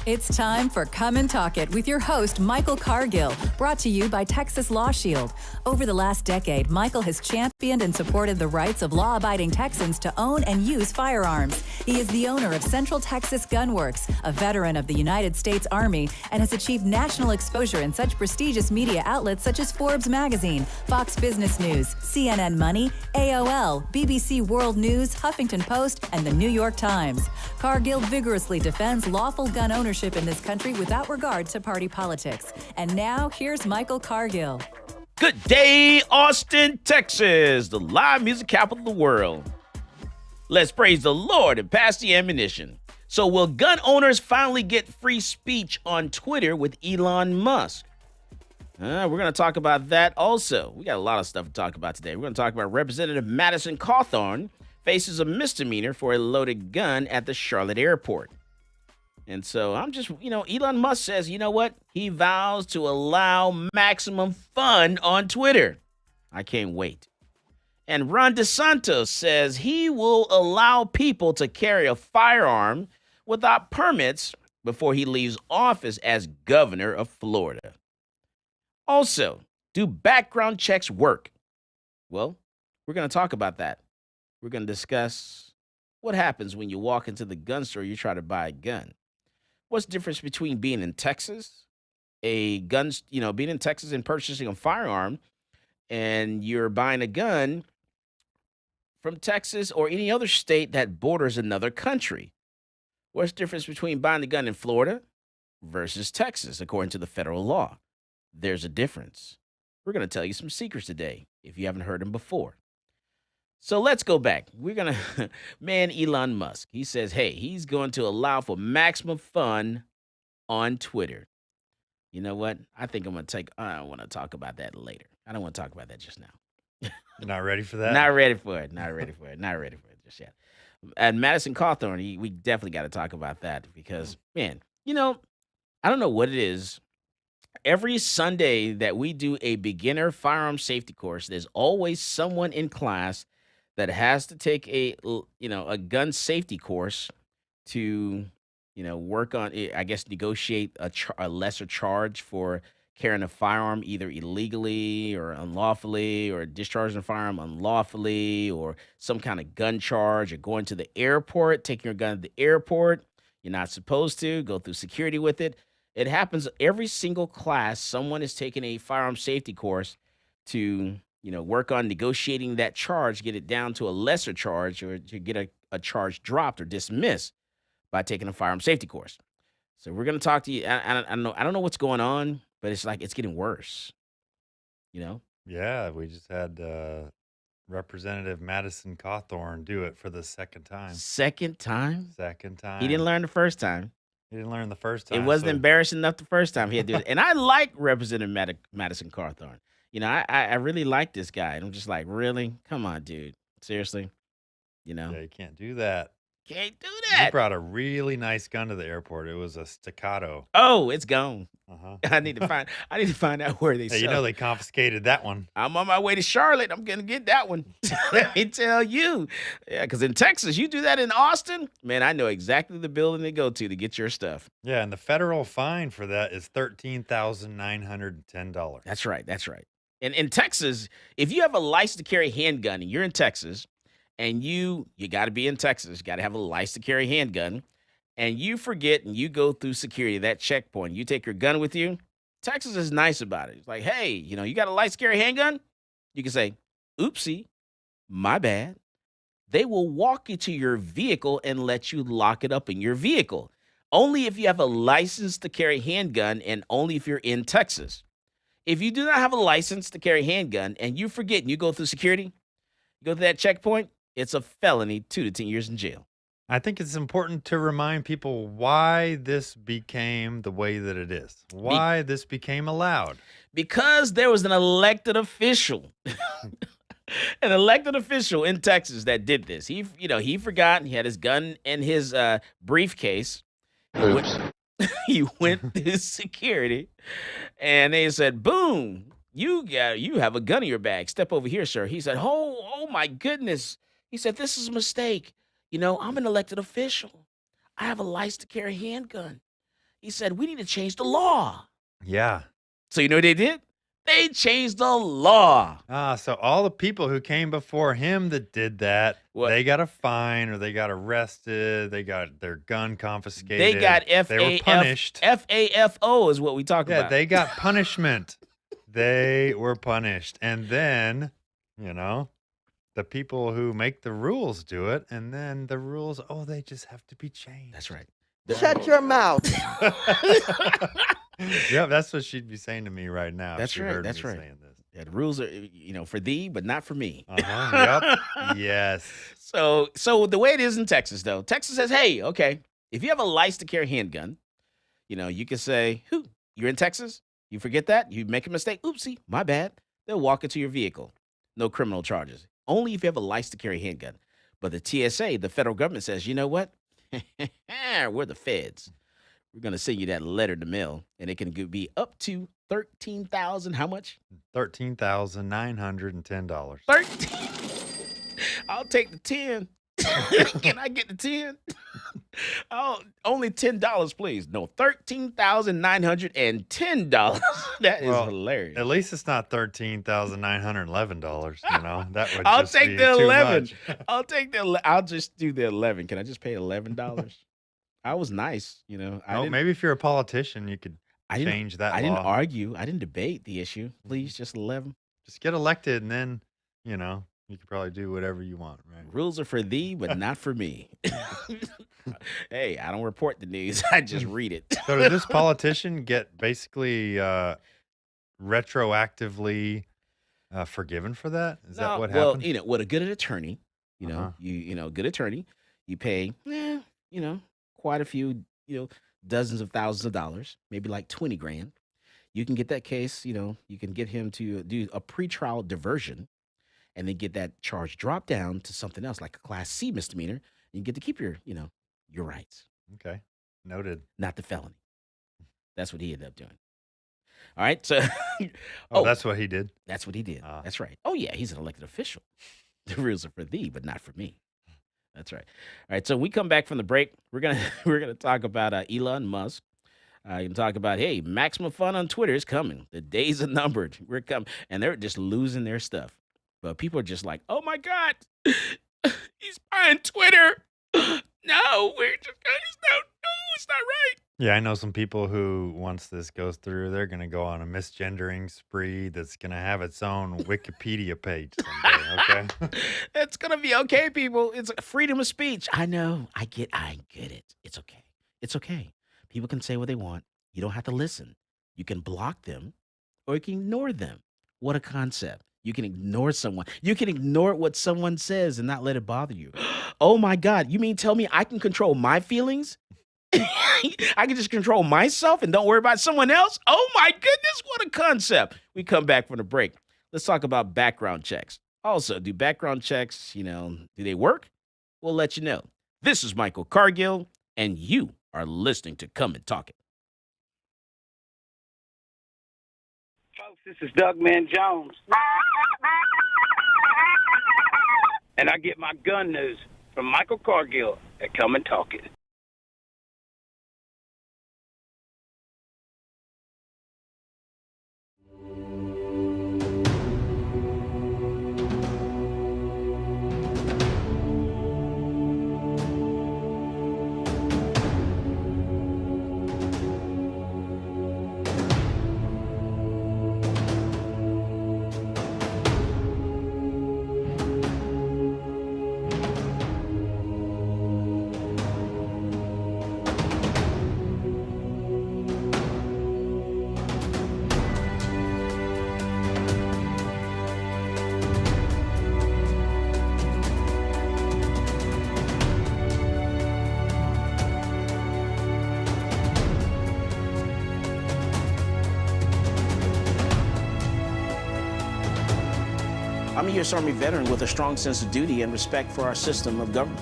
It's time for Come and Talk It with your host, Michael Cargill, brought to you by Texas Law Shield. Over the last decade, Michael has championed and supported the rights of law-abiding Texans to own and use firearms. He is the owner of Central Texas Gun Works, a veteran of the United States Army, and has achieved national exposure in such prestigious media outlets such as Forbes Magazine, Fox Business News, CNN Money, AOL, BBC World News, Huffington Post, and the New York Times. Cargill vigorously defends lawful gun ownership in this country without regard to party politics. And now, here's Michael Cargill. Good day, Austin, Texas, the live music capital of the world. Let's praise the Lord and pass the ammunition. So will gun owners finally get free speech on Twitter with Elon Musk? We're going to talk about that also. We got a lot of stuff to talk about today. We're going to talk about Representative Madison Cawthorn faces a misdemeanor for a loaded gun at the Charlotte airport. And so Elon Musk says, you know what? He vows to allow maximum fun on Twitter. I can't wait. And Ron DeSantis says he will allow people to carry a firearm without permits before he leaves office as governor of Florida. Also, do background checks work? Well, we're going to talk about that. We're going to discuss what happens when you walk into the gun store, you try to buy a gun. What's the difference between being in Texas, being in Texas and purchasing a firearm, and you're buying a gun from Texas or any other state that borders another country? What's the difference between buying a gun in Florida versus Texas, according to the federal law? There's a difference. We're going to tell you some secrets today, if you haven't heard them before. So let's go back. Elon Musk, he says, hey, he's going to allow for maximum fun on Twitter. You know what? I want to talk about that later. I don't want to talk about that just now. You're not ready for that? Not ready for it just yet. And Madison Cawthorn, we definitely got to talk about that because, I don't know what it is. Every Sunday that we do a beginner firearm safety course, there's always someone in class that has to take a gun safety course to, work on, I guess, negotiate a lesser charge for carrying a firearm either illegally or unlawfully, or discharging a firearm unlawfully, or some kind of gun charge, or going to the airport, taking your gun to the airport. You're not supposed to go through security with it. It happens every single class. Someone is taking a firearm safety course to work on negotiating that charge, get it down to a lesser charge, or to get a charge dropped or dismissed by taking a firearm safety course. So we're going to talk to you. I don't know what's going on, but it's like it's getting worse. Yeah, we just had Representative Madison Cawthorn do it for the second time. Second time? Second time. He didn't learn the first time. He didn't learn the first time. It wasn't embarrassing enough the first time he had to do it. And I like Representative Madison Cawthorn. I really like this guy. And I'm just like, really? Come on, dude. Seriously? Yeah, you can't do that. Can't do He that. brought a really nice gun to the airport. It was a staccato. Oh, it's gone. Uh-huh. I need to find out where they Hey, sell. they confiscated that one. I'm on my way to Charlotte. I'm going to get that one. Let me tell you. Yeah, because in Texas, you do that in Austin, man, I know exactly the building to go to get your stuff. Yeah, and the federal fine for that is $13,910. That's right. And in Texas, if you have a license to carry a handgun and you're in Texas, and you got to be in Texas, you got to have a license to carry a handgun, and you forget and you go through security, that checkpoint, you take your gun with you, Texas is nice about it. It's like, hey, you got a license to carry a handgun? You can say, oopsie, my bad. They will walk you to your vehicle and let you lock it up in your vehicle. Only if you have a license to carry a handgun and only if you're in Texas. If you do not have a license to carry a handgun and you forget and you go through security, you go to that checkpoint, it's a felony, 2 to 10 years in jail. I think it's important to remind people why this became the way that it is, why this became allowed. Because there was an elected official, in Texas that did this. He forgot. He had his gun in his briefcase. He went through security, and they said, "Boom! You have a gun in your bag. Step over here, sir." He said, "Oh my goodness." He said, "This is a mistake. I'm an elected official. I have a license to carry a handgun. He said, we need to change the law. Yeah. So you know what they did? They changed the law. So all the people who came before him that did that, What? they got a fine or they got arrested. They got their gun confiscated. They got They were punished. FAFO is what we talk Yeah, about. they got punishment. They were punished. And then, the people who make the rules do it. And then the rules, they just have to be changed. That's right. Shut your mouth. Yeah, that's what she'd be saying to me right now. if That's she right, heard that's me right. saying this. Yeah, the rules are, for thee, but not for me. Yep. Yes. So the way it is in Texas, though, Texas says, hey, okay, if you have a license to carry a handgun, you can say, you're in Texas, you forget that, you make a mistake, oopsie, my bad. They'll walk into your vehicle. No criminal charges. Only if you have a license to carry a handgun. But the TSA, the federal government says, you know what? We're the feds. We're going to send you that letter in the mail, and it can be up to $13,000. How much? $13,910. 13. I'll take the 10. Can I get the 10? Oh, only $10, please. No, $13,910. That is hilarious. At least it's not $13,911. That would. I'll just take be the too 11. much. I'll just do the 11. Can I just pay $11? I was nice, Maybe if you're a politician, you could I didn't- change that. I law. didn't argue. I didn't debate the issue. Please, just 11. Just get elected, and then you could probably do whatever you want, right? Rules are for thee, but not for me. Hey, I don't report the news. I just read it. So did this politician get basically retroactively forgiven for that? Is that what happened? Well, with a good attorney, Uh-huh. good attorney, you pay, quite a few, dozens of thousands of dollars, maybe like 20 grand. You can get that case, you can get him to do a pretrial diversion and then get that charge dropped down to something else, like a Class C misdemeanor. You get to keep your rights, Okay, noted. not the felony. That's what he ended up doing. All right, so That's what he did. that's what he did. Ah. That's right. Oh yeah, he's an elected official. The rules are for thee, but not for me. That's right. All right, so we come back from the break. We're gonna talk about Elon Musk. You can talk about, hey, maximum fun on Twitter is coming. The days are numbered. We're coming, and they're just losing their stuff. But people are just like, oh my God, he's buying Twitter. No, it's not right. Yeah, I know some people who, once this goes through, they're going to go on a misgendering spree that's going to have its own Wikipedia page someday, okay? It's gonna be okay, people. It's freedom of speech. I know. I get it. It's okay. It's okay. People can say what they want. You don't have to listen. You can block them or you can ignore them. What a concept. You can ignore someone. You can ignore what someone says and not let it bother you. Oh my God. You mean tell me I can control my feelings? I can just control myself and don't worry about someone else? Oh my goodness, what a concept. We come back from the break. Let's talk about background checks. Also, do background checks, do they work? We'll let you know. This is Michael Cargill, and you are listening to Come and Talk It. Folks, this is Doug Man Jones. And I get my gun news from Michael Cargill at Come and Talk It. I'm a U.S. Army veteran with a strong sense of duty and respect for our system of government.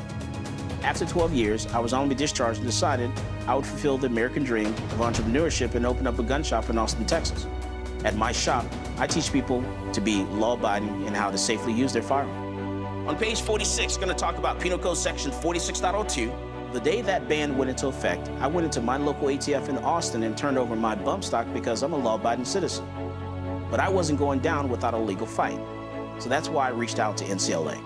After 12 years, I was on my discharge and decided I would fulfill the American dream of entrepreneurship and open up a gun shop in Austin, Texas. At my shop, I teach people to be law-abiding and how to safely use their firearm. On page 46, we're going to talk about Penal Code Section 46.02, The day that ban went into effect, I went into my local ATF in Austin and turned over my bump stock because I'm a law-abiding citizen. But I wasn't going down without a legal fight. So that's why I reached out to NCLA.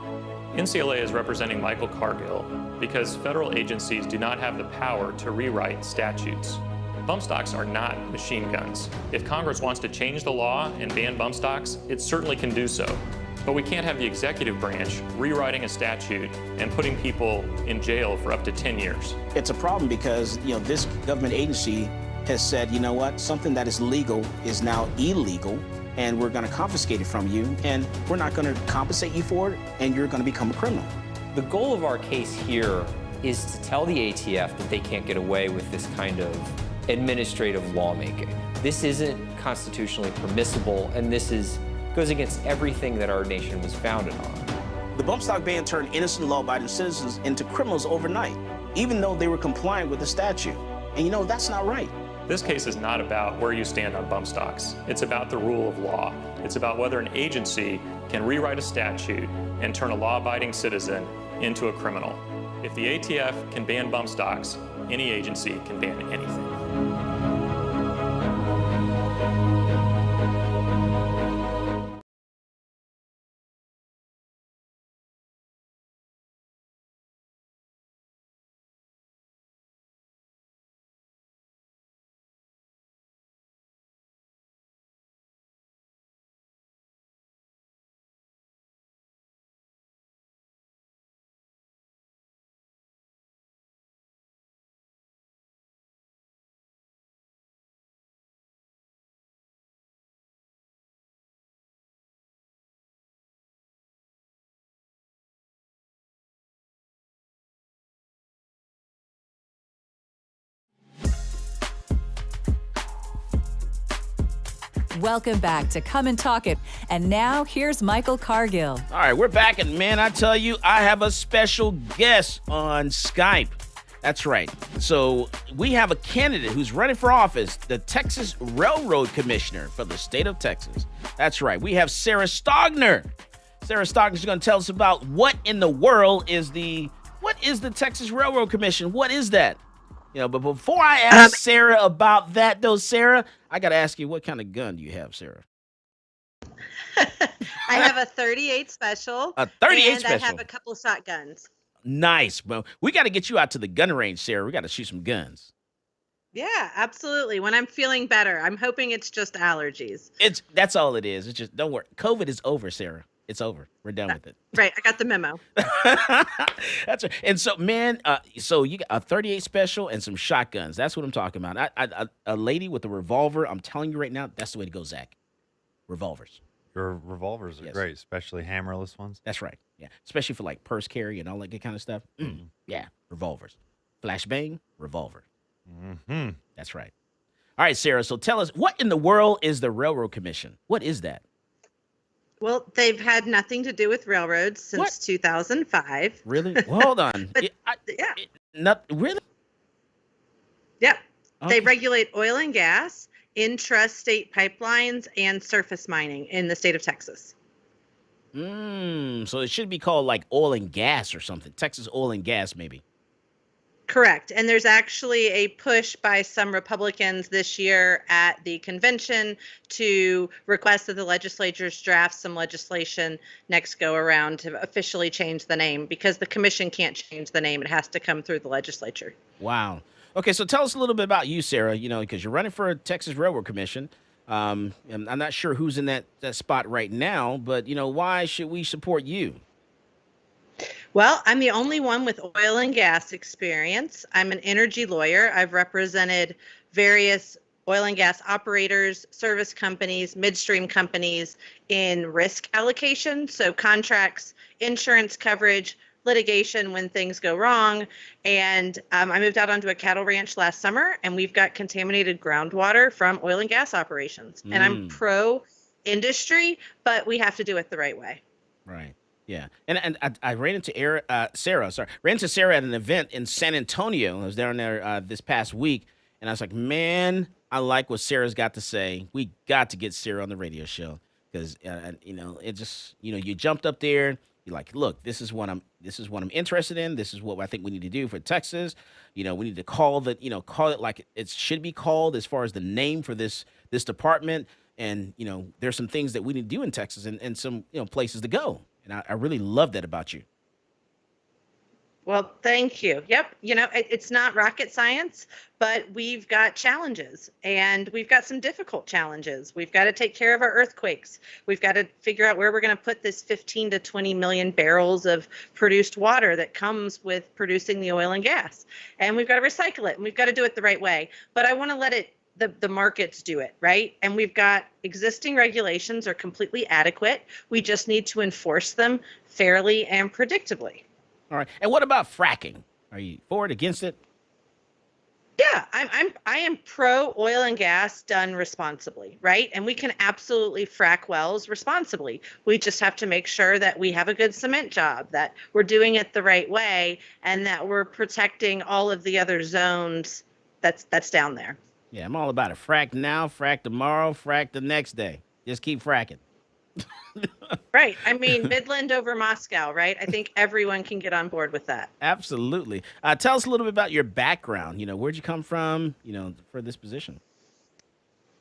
NCLA is representing Michael Cargill because federal agencies do not have the power to rewrite statutes. Bump stocks are not machine guns. If Congress wants to change the law and ban bump stocks, it certainly can do so. But we can't have the executive branch rewriting a statute and putting people in jail for up to 10 years. It's a problem because, this government agency has said, you know what, something that is legal is now illegal, and we're going to confiscate it from you, and we're not going to compensate you for it, and you're going to become a criminal. The goal of our case here is to tell the ATF that they can't get away with this kind of administrative lawmaking. This isn't constitutionally permissible, and this goes against everything that our nation was founded on. The bump stock ban turned innocent law-abiding citizens into criminals overnight, even though they were compliant with the statute. And that's not right. This case is not about where you stand on bump stocks. It's about the rule of law. It's about whether an agency can rewrite a statute and turn a law-abiding citizen into a criminal. If the ATF can ban bump stocks, any agency can ban anything. Welcome back to Come and Talk It. And now here's Michael Cargill. All right, we're back, and man, I tell you, I have a special guest on Skype. That's right. So we have a candidate who's running for office, the Texas Railroad Commissioner for the state of Texas. That's right. We have Sarah Stogner. Sarah Stogner is going to tell us about what in the world is the Texas Railroad Commission? What is that? But before I ask Sarah about that, though, Sarah, I got to ask you, what kind of gun do you have, Sarah? I have a 38 special. A 38 and special. I have a couple shotguns. Nice. Well, we got to get you out to the gun range, Sarah. We got to shoot some guns. Yeah, absolutely. When I'm feeling better, I'm hoping it's just allergies. That's all it is. It's just, don't worry. COVID is over, Sarah. It's over. We're done with it. Right. I got the memo. That's right. And so, man, so you got a 38 special and some shotguns. That's what I'm talking about. A lady with a revolver, I'm telling you right now, that's the way to go, Zach. Revolvers. Your revolvers are Yes. great, especially hammerless ones. That's right. Yeah. Especially for like purse carry and all that good kind of stuff. Yeah. Revolvers. Flashbang, revolver. Mm-hmm. That's right. All right, Sarah. So tell us, what in the world is the Railroad Commission? What is that? Well, they've had nothing to do with railroads since What? 2005. Really? Well, hold on. But, yeah. Not really. Yep. Okay. They regulate oil and gas, intrastate pipelines, and surface mining in the state of Texas. So it should be called like oil and gas or something. Texas oil and gas, maybe. Correct. And there's actually a push by some Republicans this year at the convention to request that the legislatures draft some legislation next go around to officially change the name, because the commission can't change the name. It has to come through the legislature. Wow. Okay, so tell us a little bit about you, Sarah, because you're running for a Texas Railroad Commission. And I'm not sure who's in that spot right now, but, why should we support you? Well, I'm the only one with oil and gas experience. I'm an energy lawyer. I've represented various oil and gas operators, service companies, midstream companies in risk allocation, so contracts, insurance coverage, litigation when things go wrong. And I moved out onto a cattle ranch last summer, and we've got contaminated groundwater from oil and gas operations. And I'm pro industry, but we have to do it the right way. Right. Yeah. And I ran into Sarah at an event in San Antonio. I was down there this past week, and I was like, man, I like what Sarah's got to say. We got to get Sarah on the radio show because, it just, you jumped up there. You're like, look, this is what I'm this is what I'm interested in. This is what I think we need to do for Texas. We need to call it like it should be called as far as the name for this department. And, there's some things that we need to do in Texas and some, places to go. And I really love that about you. Well, thank you. Yep. It's not rocket science, but we've got challenges, and we've got some difficult challenges. We've got to take care of our earthquakes. We've got to figure out where we're going to put this 15 to 20 million barrels of produced water that comes with producing the oil and gas. And we've got to recycle it, and we've got to do it the right way. But I want to let the markets do it, right? And we've got existing regulations are completely adequate. We just need to enforce them fairly and predictably. All right. And what about fracking? Are you for it, against it? Yeah, I am pro oil and gas done responsibly, right? And we can absolutely frack wells responsibly. We just have to make sure that we have a good cement job, that we're doing it the right way, and that we're protecting all of the other zones that's down there. Yeah, I'm all about it. Frack now, frack tomorrow, frack the next day. Just keep fracking. Right. I mean, Midland over Moscow, right? I think everyone can get on board with that. Absolutely. Tell us a little bit about your background. Where'd you come from, for this position?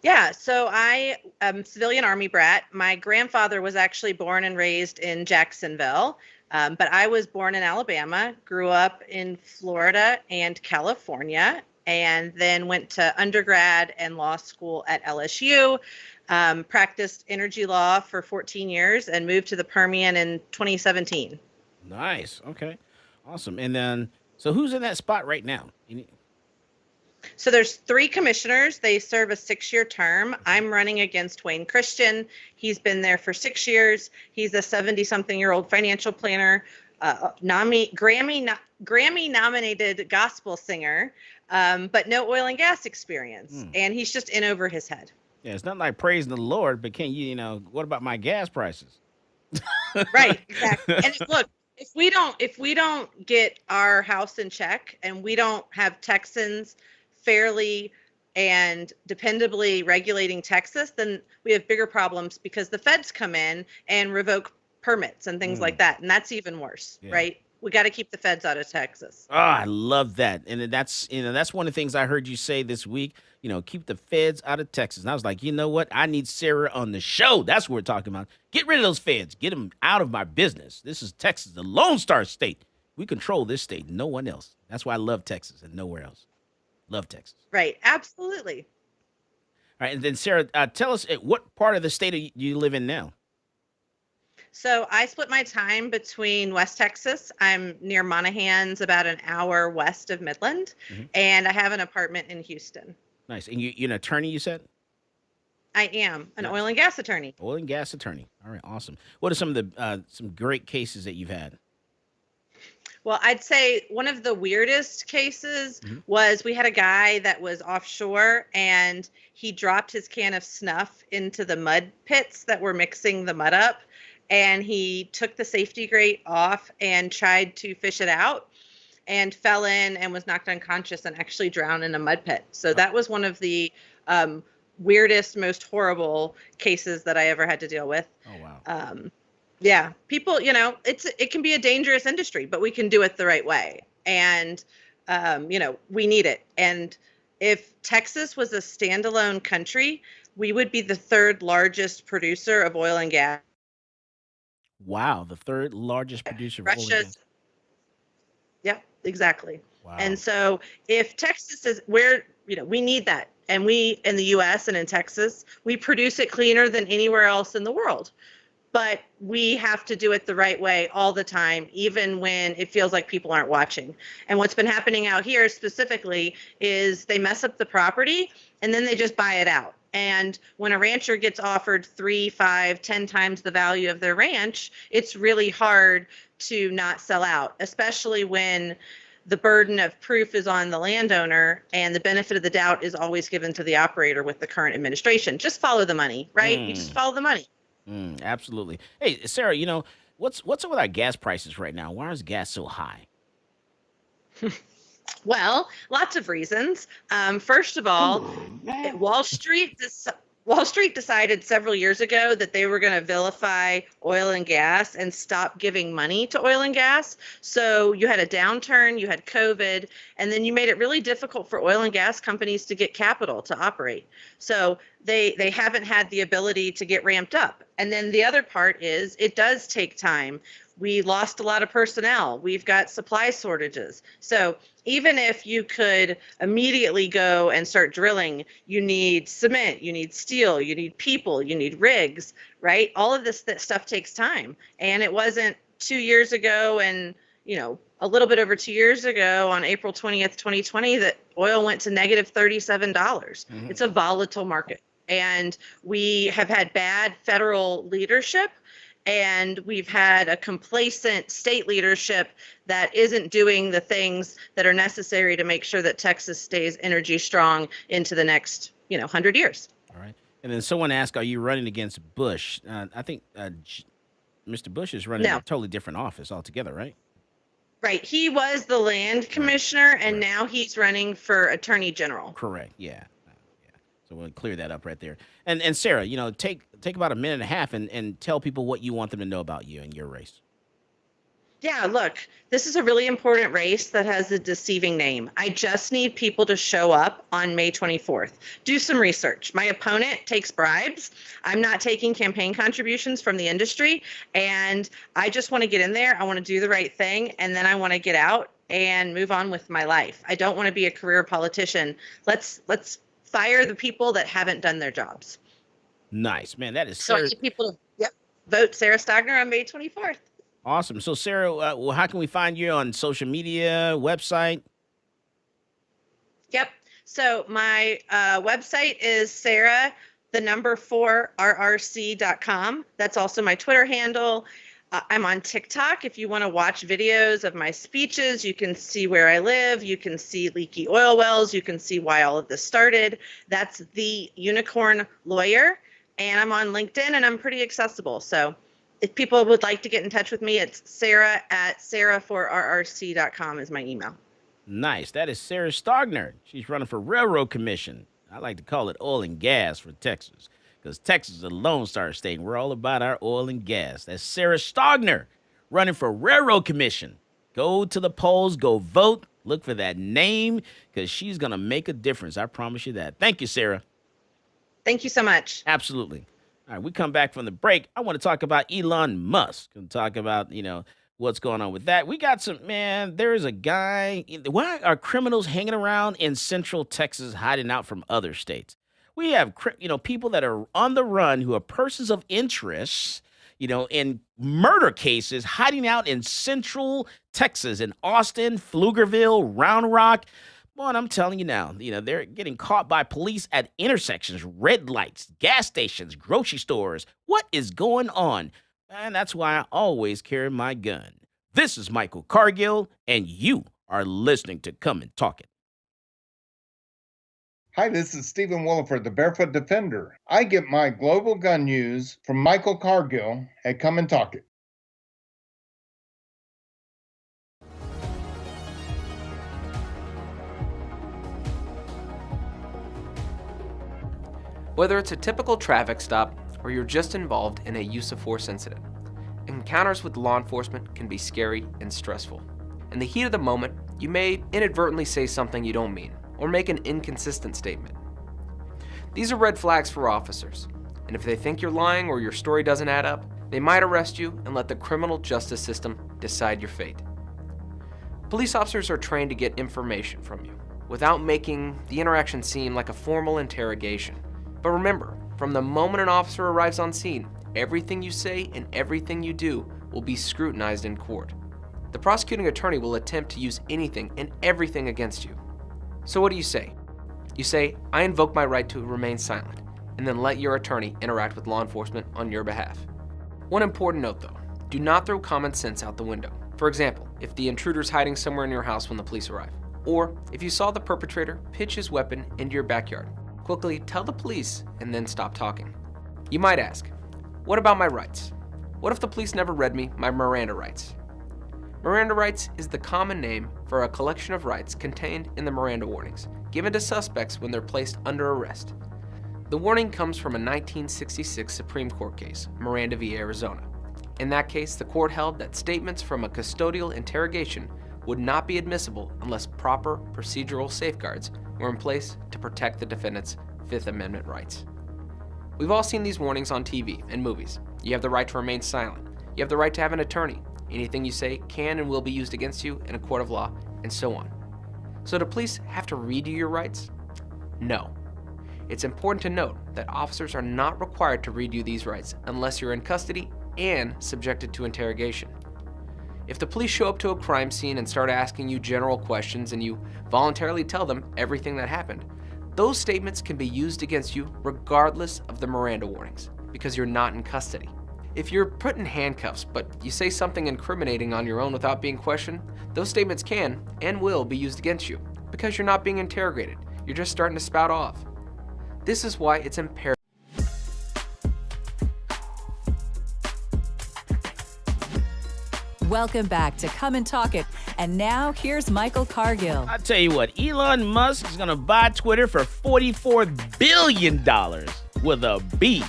Yeah, so I am civilian Army brat. My grandfather was actually born and raised in Jacksonville, but I was born in Alabama, grew up in Florida and California, and then went to undergrad and law school at LSU. Practiced energy law for 14 years and moved to the Permian in 2017. Nice. Okay. Awesome. And then, so who's in that spot right now? So there's 3 commissioners. They serve a 6-year term. I'm running against Wayne Christian. He's been there for 6 years. He's a 70-something-year-old financial planner, Grammy-nominated gospel singer, but no oil and gas experience. And he's just in over his head. Yeah, it's not like praising the Lord, but can what about my gas prices? Right, exactly. And look, if we don't get our house in check and we don't have Texans fairly and dependably regulating Texas, then we have bigger problems because the feds come in and revoke permits and things like that. And that's even worse, right? We got to keep the feds out of Texas. Oh, I love that. And that's one of the things I heard you say this week, keep the feds out of Texas. And I was like, you know what? I need Sarah on the show. That's what we're talking about. Get rid of those feds. Get them out of my business. This is Texas, the Lone Star State. We control this state, no one else. That's why I love Texas and nowhere else. Love Texas. Right. Absolutely. All right. And then, Sarah, tell us, what part of the state do you live in now? So I split my time between West Texas. I'm near Monahans, about an hour west of Midland, and I have an apartment in Houston. Nice. And you're an attorney, you said? I am an oil and gas attorney. Oil and gas attorney. All right, awesome. What are some of the some great cases that you've had? Well, I'd say one of the weirdest cases was we had a guy that was offshore and he dropped his can of snuff into the mud pits that were mixing the mud up. And he took the safety grate off and tried to fish it out and fell in and was knocked unconscious and actually drowned in a mud pit. So that was one of the weirdest, most horrible cases that I ever had to deal with. Oh, wow. Yeah, people, it can be a dangerous industry, but we can do it the right way. And, we need it. And if Texas was a standalone country, we would be the 3rd largest producer of oil and gas. Wow, the 3rd largest producer of oil and gas. Yep, exactly. Wow. And so if Texas is where, we need that. And we, in the U.S. and in Texas, we produce it cleaner than anywhere else in the world. But we have to do it the right way all the time, even when it feels like people aren't watching. And what's been happening out here specifically is they mess up the property and then they just buy it out. And when a rancher gets offered 3, 5, 10 times the value of their ranch, it's really hard to not sell out, especially when the burden of proof is on the landowner and the benefit of the doubt is always given to the operator with the current administration. Just follow the money, right? You just follow the money. Absolutely. Hey, Sarah, what's up with our gas prices right now? Why is gas so high? Well, lots of reasons. First of all, Wall Street Wall Street decided several years ago that they were going to vilify oil and gas and stop giving money to oil and gas. So you had a downturn, you had COVID, and then you made it really difficult for oil and gas companies to get capital to operate. So they haven't had the ability to get ramped up. And then the other part is it does take time. We lost a lot of personnel. We've got supply shortages. So even if you could immediately go and start drilling, you need cement, you need steel, you need people, you need rigs, right? All of this stuff takes time. And it wasn't 2 years ago and, a little bit over 2 years ago on April 20th, 2020, that oil went to negative $37. Mm-hmm. It's a volatile market. And we have had bad federal leadership. And we've had a complacent state leadership that isn't doing the things that are necessary to make sure that Texas stays energy strong into the next, 100 years. All right. And then someone asked, are you running against Bush? I think Mr. Bush is running a totally different office altogether, right? Right. He was the land commissioner, and now he's running for attorney general. Correct. Yeah. So we'll clear that up right there. And Sarah, take about a minute and a half and tell people what you want them to know about you and your race. Yeah, look, this is a really important race that has a deceiving name. I just need people to show up on May 24th. Do some research. My opponent takes bribes. I'm not taking campaign contributions from the industry. And I just want to get in there. I want to do the right thing. And then I want to get out and move on with my life. I don't want to be a career politician. Let's fire the people that haven't done their jobs. Nice, man. That is so I need people to vote Sarah Stogner on May 24th. Awesome. So Sarah, how can we find you on social media, website? Yep. So my website is sarah4rrc.com. That's also my Twitter handle. I'm on TikTok. If you want to watch videos of my speeches, you can see where I live. You can see leaky oil wells. You can see why all of this started. That's The Unicorn Lawyer. And I'm on LinkedIn, and I'm pretty accessible. So if people would like to get in touch with me, it's sarah@sarah4rrc.com is my email. Nice. That is Sarah Stogner. She's running for Railroad Commission. I like to call it oil and gas for Texas, because Texas is a Lone Star state. We're all about our oil and gas. That's Sarah Stogner running for Railroad Commission. Go to the polls, go vote, look for that name, because she's going to make a difference. I promise you that. Thank you, Sarah. Thank you so much. Absolutely. All right, we come back from the break. I want to talk about Elon Musk and talk about, what's going on with that. We got there is a guy. Why are criminals hanging around in Central Texas hiding out from other states? We have, people that are on the run who are persons of interest, in murder cases hiding out in Central Texas, in Austin, Pflugerville, Round Rock. Well, I'm telling you now, they're getting caught by police at intersections, red lights, gas stations, grocery stores. What is going on? And that's why I always carry my gun. This is Michael Cargill, and you are listening to Come and Talk It. Hi, this is Stephen Williford, the Barefoot Defender. I get my global gun news from Michael Cargill at Come and Talk It. Whether it's a typical traffic stop or you're just involved in a use of force incident, encounters with law enforcement can be scary and stressful. In the heat of the moment, you may inadvertently say something you don't mean or make an inconsistent statement. These are red flags for officers, and if they think you're lying or your story doesn't add up, they might arrest you and let the criminal justice system decide your fate. Police officers are trained to get information from you without making the interaction seem like a formal interrogation. But remember, from the moment an officer arrives on scene, everything you say and everything you do will be scrutinized in court. The prosecuting attorney will attempt to use anything and everything against you. So what do you say? You say, I invoke my right to remain silent, and then let your attorney interact with law enforcement on your behalf. One important note though, do not throw common sense out the window. For example, if the intruder's hiding somewhere in your house when the police arrive, or if you saw the perpetrator pitch his weapon into your backyard, quickly tell the police and then stop talking. You might ask, what about my rights? What if the police never read me my Miranda rights? Miranda rights is the common name for a collection of rights contained in the Miranda warnings, given to suspects when they're placed under arrest. The warning comes from a 1966 Supreme Court case, Miranda v. Arizona. In that case, the court held that statements from a custodial interrogation would not be admissible unless proper procedural safeguards were in place to protect the defendant's Fifth Amendment rights. We've all seen these warnings on TV and movies. You have the right to remain silent. You have the right to have an attorney. Anything you say can and will be used against you in a court of law, and so on. So do police have to read you your rights? No. It's important to note that officers are not required to read you these rights unless you're in custody and subjected to interrogation. If the police show up to a crime scene and start asking you general questions and you voluntarily tell them everything that happened, those statements can be used against you regardless of the Miranda warnings because you're not in custody. If you're put in handcuffs but you say something incriminating on your own without being questioned, those statements can and will be used against you because you're not being interrogated. You're just starting to spout off. This is why it's imperative. Welcome back to Come and Talk It. And now here's Michael Cargill. I tell you what, Elon Musk is going to buy Twitter for $44 billion with a B.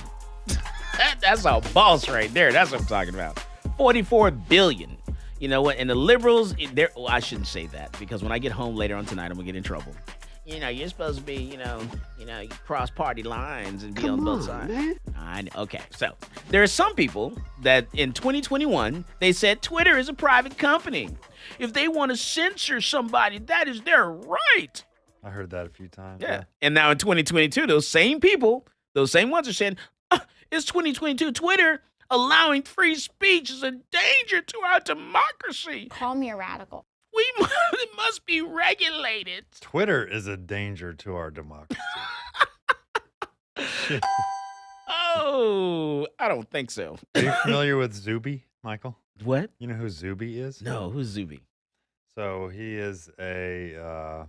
That's a boss right there. That's what I'm talking about. $44 billion. You know what? And the liberals, well, I shouldn't say that because when I get home later on tonight, I'm going to get in trouble. You know, you're supposed to be, you cross party lines and be on both sides. Man. I know. Okay, so there are some people that in 2021, they said Twitter is a private company. If they want to censor somebody, that is their right. I heard that a few times. Yeah. And now in 2022, those same people, those same ones are saying, it's 2022. Twitter allowing free speech is a danger to our democracy. Call me a radical. It must be regulated. Twitter is a danger to our democracy. Oh, I don't think so. Are you familiar with Zuby, Michael? What? You know who Zuby is? No, who's Zuby? So he is a...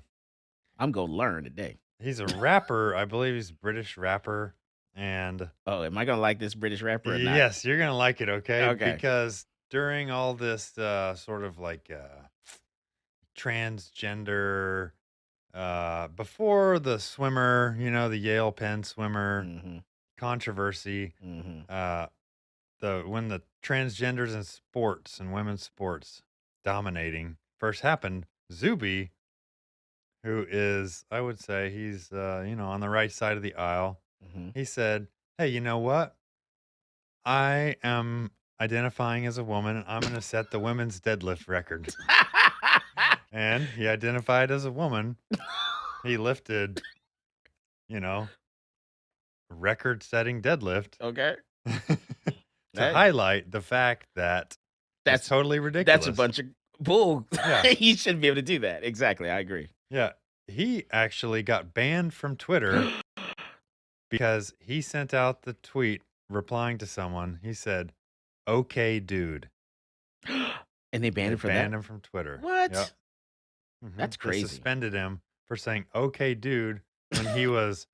I'm going to learn today. He's a rapper. I believe he's a British rapper. And... Oh, am I going to like this British rapper or not? Yes, you're going to like it, okay? Okay. Because during all this sort of like... transgender before the swimmer, the Yale Penn swimmer controversy, when the transgenders in sports and women's sports dominating first happened, Zuby, who is, I would say he's on the right side of the aisle, he said, hey, you know what, I am identifying as a woman and I'm going to set the women's deadlift record. And he identified as a woman. He lifted, record-setting deadlift. Okay. To highlight the fact that that's totally ridiculous. That's a bunch of bull. Yeah. He shouldn't be able to do that. Exactly. I agree. Yeah. He actually got banned from Twitter because he sent out the tweet replying to someone. He said, okay, dude. And they banned him from Twitter. What? Yep. That's crazy. They suspended him for saying "okay, dude" when he was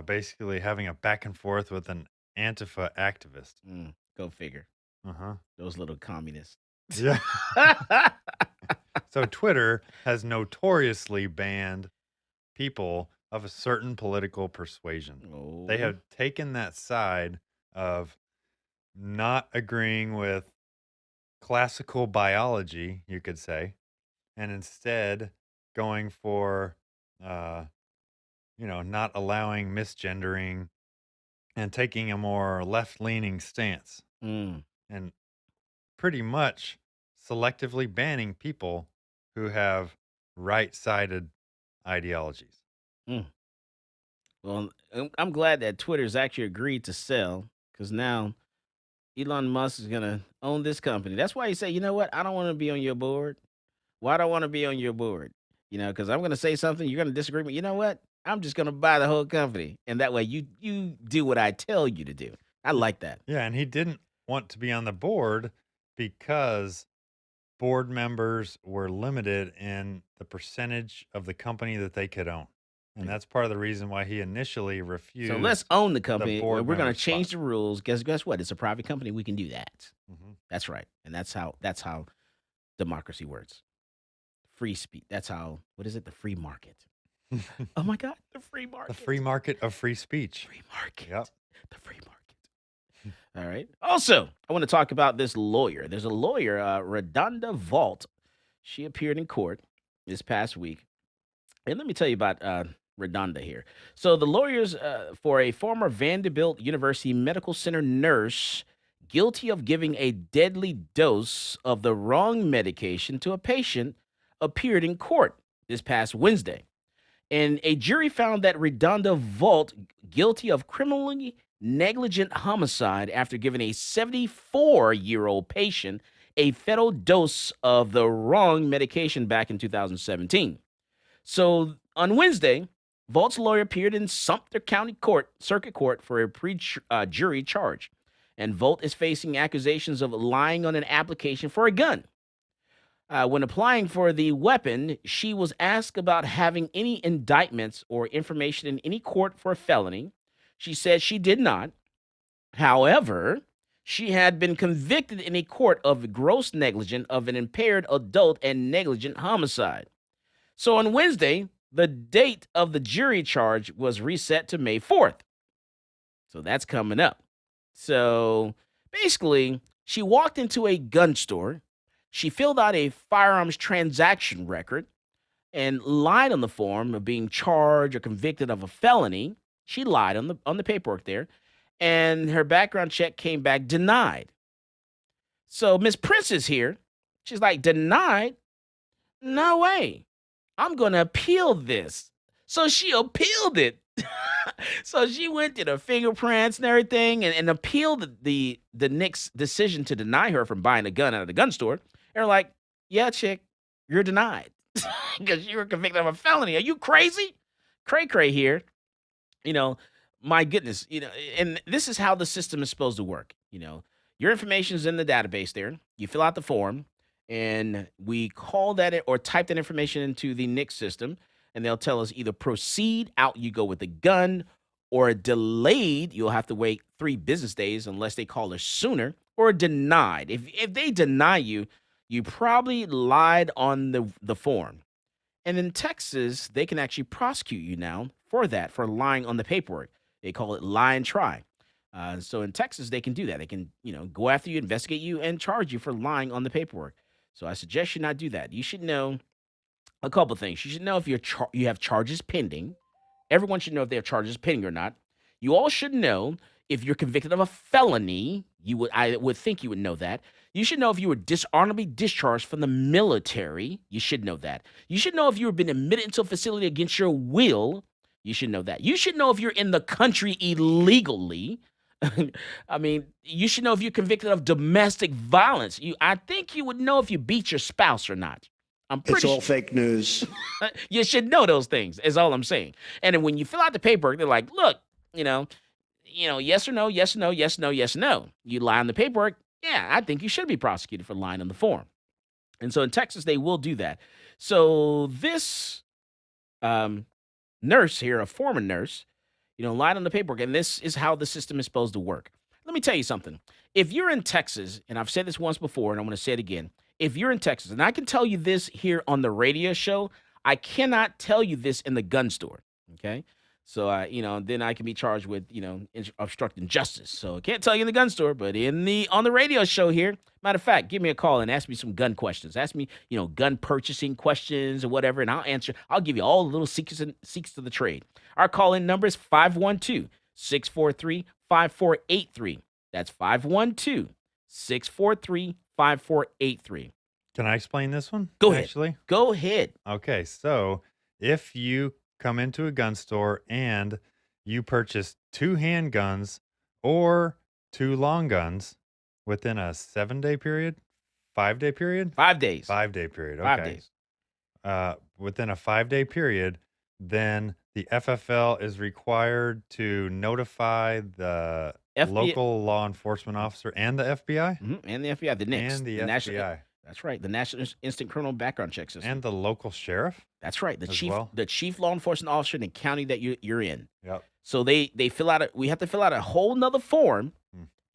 basically having a back and forth with an Antifa activist. Go figure. Those little communists. Yeah. So Twitter has notoriously banned people of a certain political persuasion. Oh. They have taken that side of not agreeing with classical biology, you could say, and instead going for, not allowing misgendering and taking a more left-leaning stance and pretty much selectively banning people who have right-sided ideologies. Well, I'm glad that Twitter's actually agreed to sell because now Elon Musk is going to own this company. That's why he said, you know what? I don't want to be on your board. Why do I want to be on your board? Because I'm going to say something. You're going to disagree with me. You know what? I'm just going to buy the whole company. And that way you do what I tell you to do. I like that. Yeah, and he didn't want to be on the board because board members were limited in the percentage of the company that they could own. And that's part of the reason why he initially refused. So let's own the company. board We're going member to change spot. the rules. Guess what? It's a private company. We can do that. That's right. And that's how democracy works. Free speech. That's how, what is it? The free market. Oh my God, the free market. The free market of free speech. Free market. Yep. The free market. All right. Also, I want to talk about this lawyer. There's a lawyer, Redonda Vault. She appeared in court this past week. And let me tell you about Redonda here. So the lawyers for a former Vanderbilt University Medical Center nurse guilty of giving a deadly dose of the wrong medication to a patient appeared in court this past Wednesday. And a jury found that Redonda Vault guilty of criminally negligent homicide after giving a 74-year-old patient a fatal dose of the wrong medication back in 2017. So on Wednesday, Vault's lawyer appeared in Sumter County Circuit Court for a pre-jury charge. And Vault is facing accusations of lying on an application for a gun. When applying for the weapon, she was asked about having any indictments or information in any court for a felony. She said she did not. However, she had been convicted in a court of gross negligence of an impaired adult and negligent homicide. So on Wednesday, the date of the jury charge was reset to May 4th. So that's coming up. So basically, she walked into a gun store. She filled out a firearms transaction record and lied on the form of being charged or convicted of a felony. She lied on the paperwork there, and her background check came back denied. So Miss Prince is here. She's like, denied? No way. I'm going to appeal this. So she appealed it. So she went to the fingerprints and everything and appealed the Knicks' decision to deny her from buying a gun out of the gun store. They're like, yeah, chick, you're denied because you were convicted of a felony. Are you crazy? Cray here. You know, my goodness, and this is how the system is supposed to work. Your information is in the database there. You fill out the form, and we call that or type that information into the Knicks system, and they'll tell us either proceed, out you go with the gun, or delayed, you'll have to wait 3 business days unless they call us sooner, or denied. If they deny you, you probably lied on the form. And in Texas, they can actually prosecute you now for that, for lying on the paperwork. They call it lie and try. So in Texas, they can do that. They can, go after you, investigate you, and charge you for lying on the paperwork. So I suggest you not do that. You should know a couple things. You should know if you have charges pending. Everyone should know if they have charges pending or not. You all should know if you're convicted of a felony. I would think you would know that. You should know if you were dishonorably discharged from the military. You should know that. You should know if you have been admitted into a facility against your will. You should know that. You should know if you're in the country illegally. I mean, you should know if you're convicted of domestic violence. I think you would know if you beat your spouse or not. It's all fake news. You should know those things, is all I'm saying. And then when you fill out the paperwork, they're like, look, yes or no, yes or no, yes or no, yes or no. You lie on the paperwork, yeah, I think you should be prosecuted for lying on the form. And so in Texas, they will do that. So this nurse here, a former nurse, lied on the paperwork, and this is how the system is supposed to work. Let me tell you something. If you're in Texas, and I've said this once before, and I'm going to say it again, if you're in Texas, and I can tell you this here on the radio show, I cannot tell you this in the gun store, okay? So, then I can be charged with, obstructing justice. So I can't tell you in the gun store, but on the radio show here, matter of fact, give me a call and ask me some gun questions. Ask me, gun purchasing questions or whatever, and I'll answer. I'll give you all the little secrets of the trade. Our call-in number is 512-643-5483. That's 512-643-5483. Can I explain this one? Go ahead. Actually, go ahead. Okay, so if you come into a gun store and you purchase 2 handguns or 2 long guns within a 7-day period, 5-day period, 5 days, 5-day period, okay, 5 days, within a 5-day period, then the FFL is required to notify the local law enforcement officer and the FBI, and the FBI, the NICS, and the FBI. National, that's right, the National Instant Criminal Background Check System, and the local sheriff. That's right, the chief law enforcement officer in the county that you're in. Yep. So they fill out we have to fill out a whole nother form,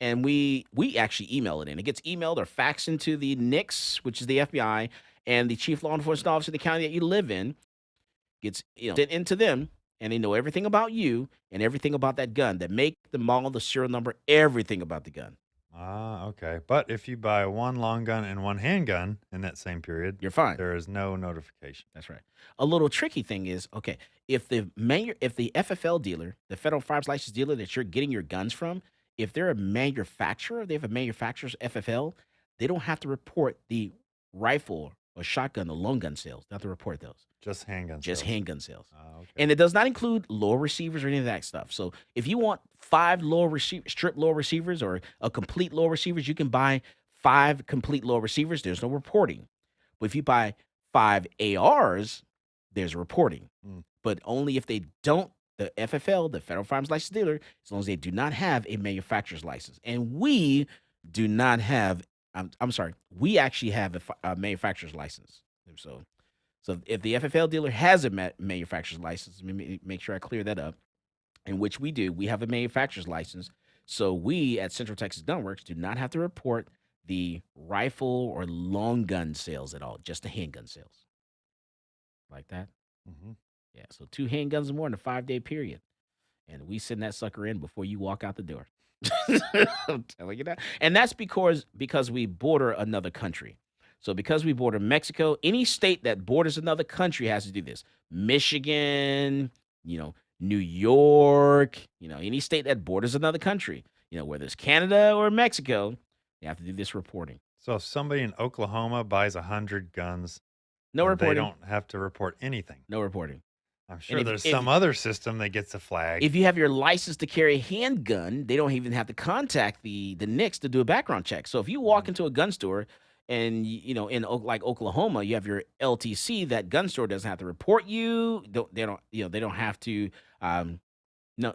and we actually email it in. It gets emailed or faxed into the NICS, which is the FBI, and the chief law enforcement officer in the county that you live in. gets sent into them, and they know everything about you and everything about that gun, that make, the model, the serial number, everything about the gun. Ah, okay. But if you buy one long gun and one handgun in that same period, you're fine. There is no notification. That's right. A little tricky thing is, okay, if the FFL dealer, the Federal Firearms License dealer that you're getting your guns from, if they're a manufacturer, they have a manufacturer's FFL, they don't have to report the rifle or shotgun or long gun sales. They have to report those. Just handgun sales. Just handgun sales. Okay. And it does not include lower receivers or any of that stuff. So if you want 5 strip lower receivers or a complete lower receivers, you can buy 5 complete lower receivers. There's no reporting. But if you buy 5 ARs, there's reporting. But only if they don't, the FFL, the Federal Firearms License Dealer, as long as they do not have a manufacturer's license. And we do not have, I'm sorry, we actually have a manufacturer's license. So if the FFL dealer has a manufacturer's license, let me make sure I clear that up, in which we do. We have a manufacturer's license. So we at Central Texas Gunworks do not have to report the rifle or long gun sales at all, just the handgun sales. Like that? Mm-hmm. Yeah, so 2 handguns or more in a 5-day period. And we send that sucker in before you walk out the door. I'm telling you that. And that's because we border another country. So because we border Mexico, any state that borders another country has to do this. Michigan, New York, any state that borders another country, whether it's Canada or Mexico, they have to do this reporting. So if somebody in Oklahoma buys 100 guns, no reporting. They don't have to report anything. No reporting. I'm sure there's some other system that gets a flag. If you have your license to carry a handgun, they don't even have to contact the NICS to do a background check. So if you walk into a gun store, and in like Oklahoma, you have your LTC. That gun store doesn't have to report you. They don't have to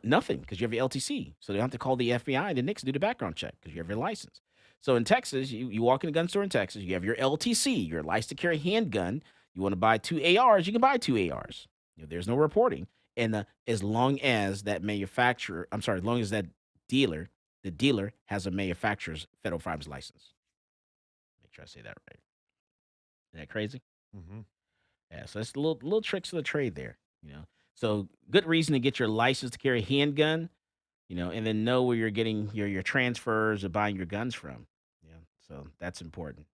nothing, because you have your LTC. So they don't have to call the FBI and the NICS to do the background check because you have your license. So in Texas, you walk in a gun store in Texas, you have your LTC, your license to carry handgun. You want to buy 2 ARs, you can buy 2 ARs. There's no reporting, and as long as that as long as that dealer, the dealer has a manufacturer's Federal Firearms license. Try to say that right. Isn't that crazy? Mm-hmm. Yeah, so it's little tricks of the trade there, So good reason to get your license to carry a handgun, and then know where you're getting your transfers or buying your guns from. Yeah, so that's important.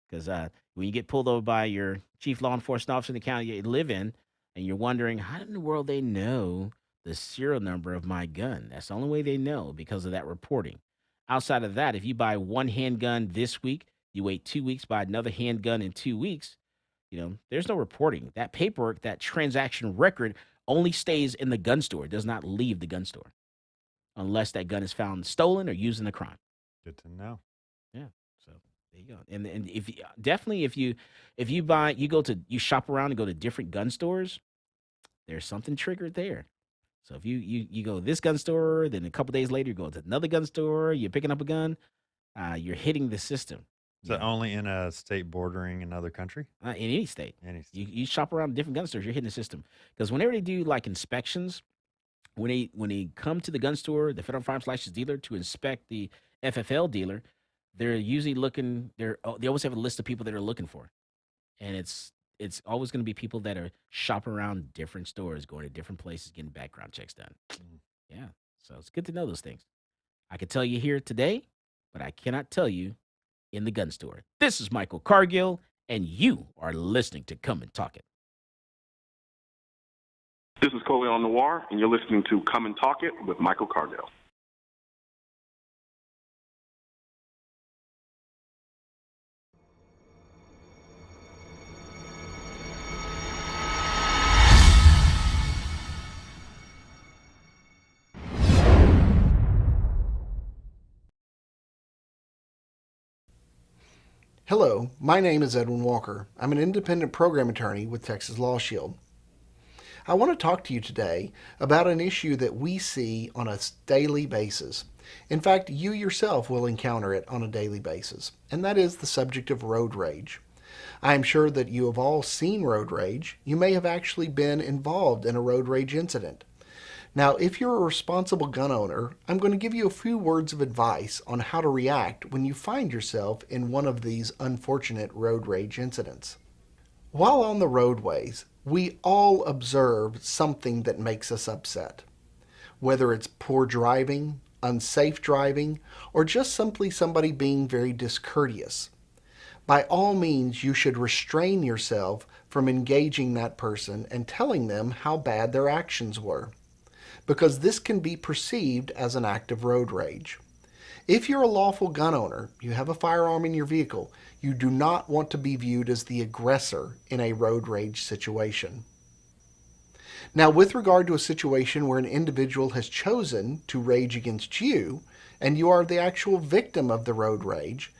Because when you get pulled over by your chief law enforcement officer in the county you live in, and you're wondering, how in the world they know the serial number of my gun? That's the only way they know, because of that reporting. Outside of that, if you buy 1 handgun this week, you wait 2 weeks, buy another handgun in 2 weeks, there's no reporting. That paperwork, that transaction record only stays in the gun store. It does not leave the gun store unless that gun is found stolen or used in a crime. Good to know. Yeah. So there you go. And if you shop around and go to different gun stores, there's something triggered there. So if you go to this gun store, then a couple days later you go to another gun store, you're picking up a gun, you're hitting the system. Is that only in a state bordering another country? In any state. Any state. You shop around different gun stores, you're hitting the system. Because whenever they do like inspections, when they come to the gun store, the Federal Firearms License Dealer, to inspect the FFL dealer, they're usually looking. They always have a list of people that they're looking for, and it's always going to be people that are shopping around different stores, going to different places, getting background checks done. Yeah, so it's good to know those things. I can tell you here today, but I cannot tell you in the gun store. This is Michael Cargill, and you are listening to Come and Talk It. This is Coleon Noir, and you're listening to Come and Talk It with Michael Cargill. Hello, my name is Edwin Walker. I'm an independent program attorney with Texas Law Shield. I want to talk to you today about an issue that we see on a daily basis. In fact, you yourself will encounter it on a daily basis, and that is the subject of road rage. I am sure that you have all seen road rage. You may have actually been involved in a road rage incident. Now, if you're a responsible gun owner, I'm going to give you a few words of advice on how to react when you find yourself in one of these unfortunate road rage incidents. While on the roadways, we all observe something that makes us upset. Whether it's poor driving, unsafe driving, or just simply somebody being very discourteous. By all means, you should restrain yourself from engaging that person and telling them how bad their actions were, because this can be perceived as an act of road rage. If you're a lawful gun owner, you have a firearm in your vehicle, you do not want to be viewed as the aggressor in a road rage situation. Now, with regard to a situation where an individual has chosen to rage against you, and you are the actual victim of the road rage,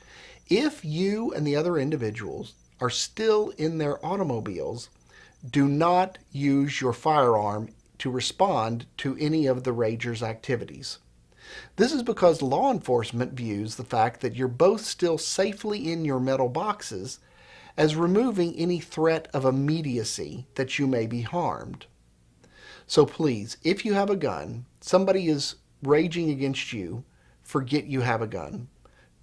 if you and the other individuals are still in their automobiles, do not use your firearm to respond to any of the rager's activities. This is because law enforcement views the fact that you're both still safely in your metal boxes as removing any threat of immediacy that you may be harmed. So please, if you have a gun, somebody is raging against you, forget you have a gun.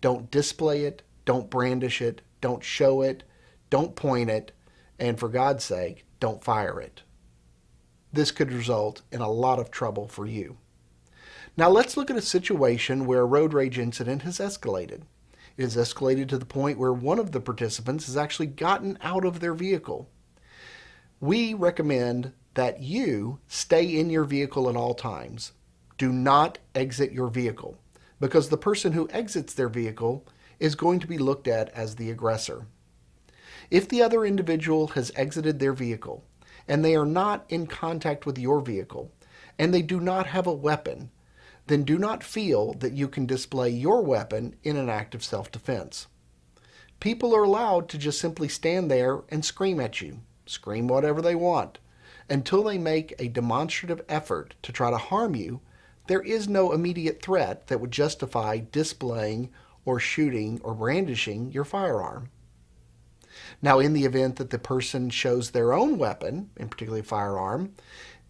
Don't display it, don't brandish it, don't show it, don't point it, and for God's sake, don't fire it. This could result in a lot of trouble for you. Now let's look at a situation where a road rage incident has escalated. It has escalated to the point where one of the participants has actually gotten out of their vehicle. We recommend that you stay in your vehicle at all times. Do not exit your vehicle, because the person who exits their vehicle is going to be looked at as the aggressor. If the other individual has exited their vehicle and they are not in contact with your vehicle and they do not have a weapon, then do not feel that you can display your weapon in an act of self-defense. People are allowed to just simply stand there and scream at you, scream whatever they want. Until they make a demonstrative effort to try to harm you, there is no immediate threat that would justify displaying or shooting or brandishing your firearm. Now, in the event that the person shows their own weapon, in particular a firearm,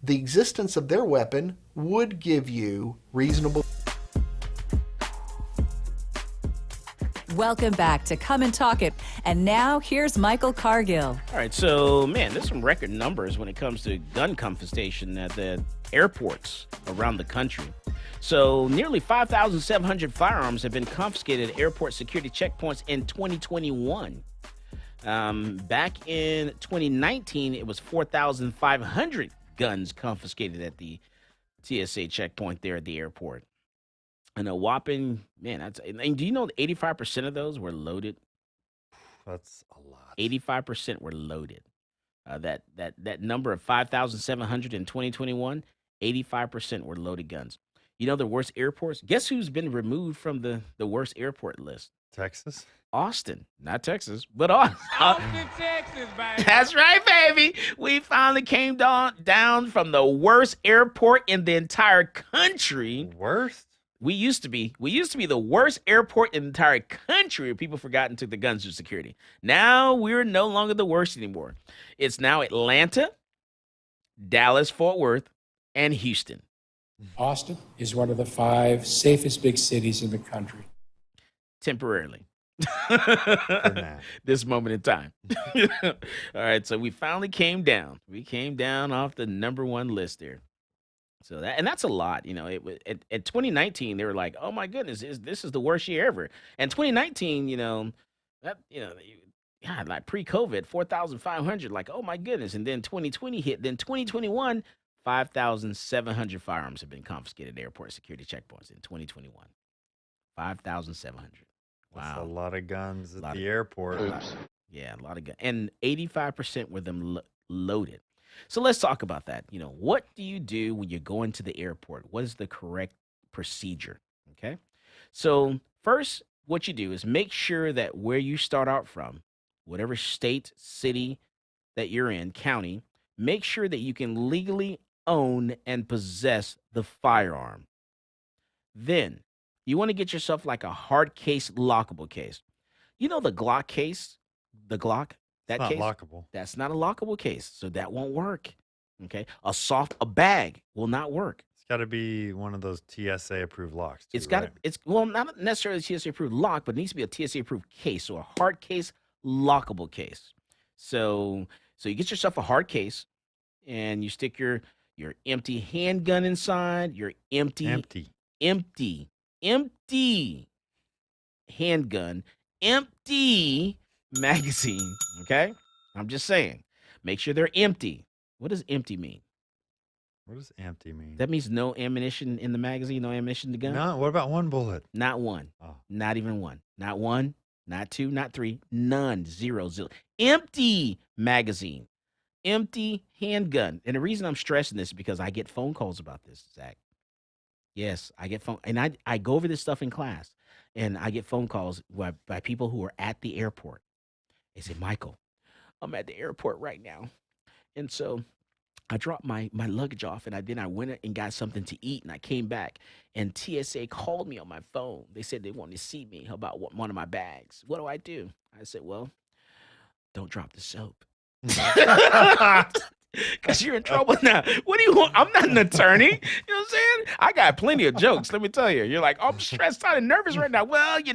the existence of their weapon would give you reasonable. Welcome back to Come and Talk It. And now here's Michael Cargill. All right, so, man, there's some record numbers when it comes to gun confiscation at the airports around the country. So nearly 5,700 firearms have been confiscated at airport security checkpoints in 2021. Back in 2019, it was 4,500 guns confiscated at the TSA checkpoint there at the airport. And a whopping, man, and do you know that 85% of those were loaded? That's a lot. 85% were loaded. That number of 5,700 in 2021, 85% were loaded guns. You know the worst airports? Guess who's been removed from the worst airport list? Texas? Austin. Not Texas, but Austin. Austin, Texas, baby. That's right, baby. We finally came down from the worst airport in the entire country. Worst? We used to be the worst airport in the entire country where people forgot and took the guns to security. Now we're no longer the worst anymore. It's now Atlanta, Dallas, Fort Worth, and Houston. Austin is one of the 5 safest big cities in the country. Temporarily. This moment in time. All right, so we finally came down. We came down off the number 1 list there. So that's a lot. You know, at 2019 they were like, "Oh my goodness, this is the worst year ever." And 2019, like pre-COVID, 4,500, like, "Oh my goodness." And then 2020 hit. Then 2021, 5,700 firearms have been confiscated at airport security checkpoints in 2021. 5,700. Wow. That's a lot of guns at the airport. Yeah, a lot of guns. And 85% were them loaded. So let's talk about that. You know, what do you do when you're going to the airport? What is the correct procedure? Okay. So first, what you do is make sure that where you start out from, whatever state, city that you're in, county, make sure that you can legally own and possess the firearm. Then you want to get yourself like a hard case, lockable case. You know the Glock case, the Glock? That it's case, not lockable. That's not a lockable case, so that won't work. Okay, a bag will not work. It's got to be one of those TSA approved locks. Too, It's not necessarily a TSA approved lock, but it needs to be a TSA approved case, so a hard case, lockable case. So you get yourself a hard case, and you stick your empty handgun inside, your empty handgun, empty magazine. Okay, I'm just saying, make sure they're empty. What does empty mean? What does empty mean? That means no ammunition in the magazine, no ammunition in the gun. No. What about one bullet? Not one. Oh. Not even one. Not one. Not two. Not three. None. Zero. Zero. Empty magazine. Empty handgun. And the reason I'm stressing this is because I get phone calls about this, Zach. Yes, I get phone, and I go over this stuff in class, and I get phone calls by people who are at the airport. They say, Michael, I'm at the airport right now, and so I dropped my luggage off, and then I went and got something to eat, and I came back, and TSA called me on my phone. They said they wanted to see me about one of my bags. What do? I said, well, don't drop the soap. Because you're in trouble now. What do you want? I'm not an attorney. You know what I'm saying? I got plenty of jokes. Let me tell you. You're like, oh, I'm stressed out and nervous right now. Well, you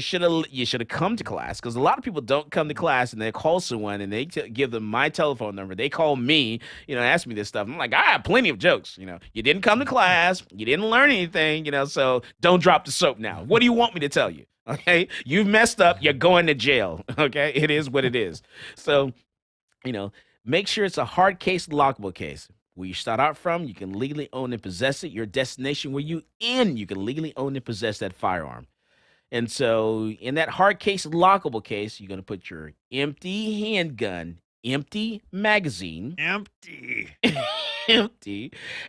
should have come to class, because a lot of people don't come to class and they call someone and they give them my telephone number. They call me, ask me this stuff. I'm like, I have plenty of jokes. You didn't come to class. You didn't learn anything. So don't drop the soap now. What do you want me to tell you? Okay, you've messed up. You're going to jail. Okay, it is what it is. So, make sure it's a hard case, lockable case. Where you start out from, you can legally own and possess it. Your destination where you end, you can legally own and possess that firearm. And so, in that hard case, lockable case, you're going to put your empty handgun, empty magazine, empty,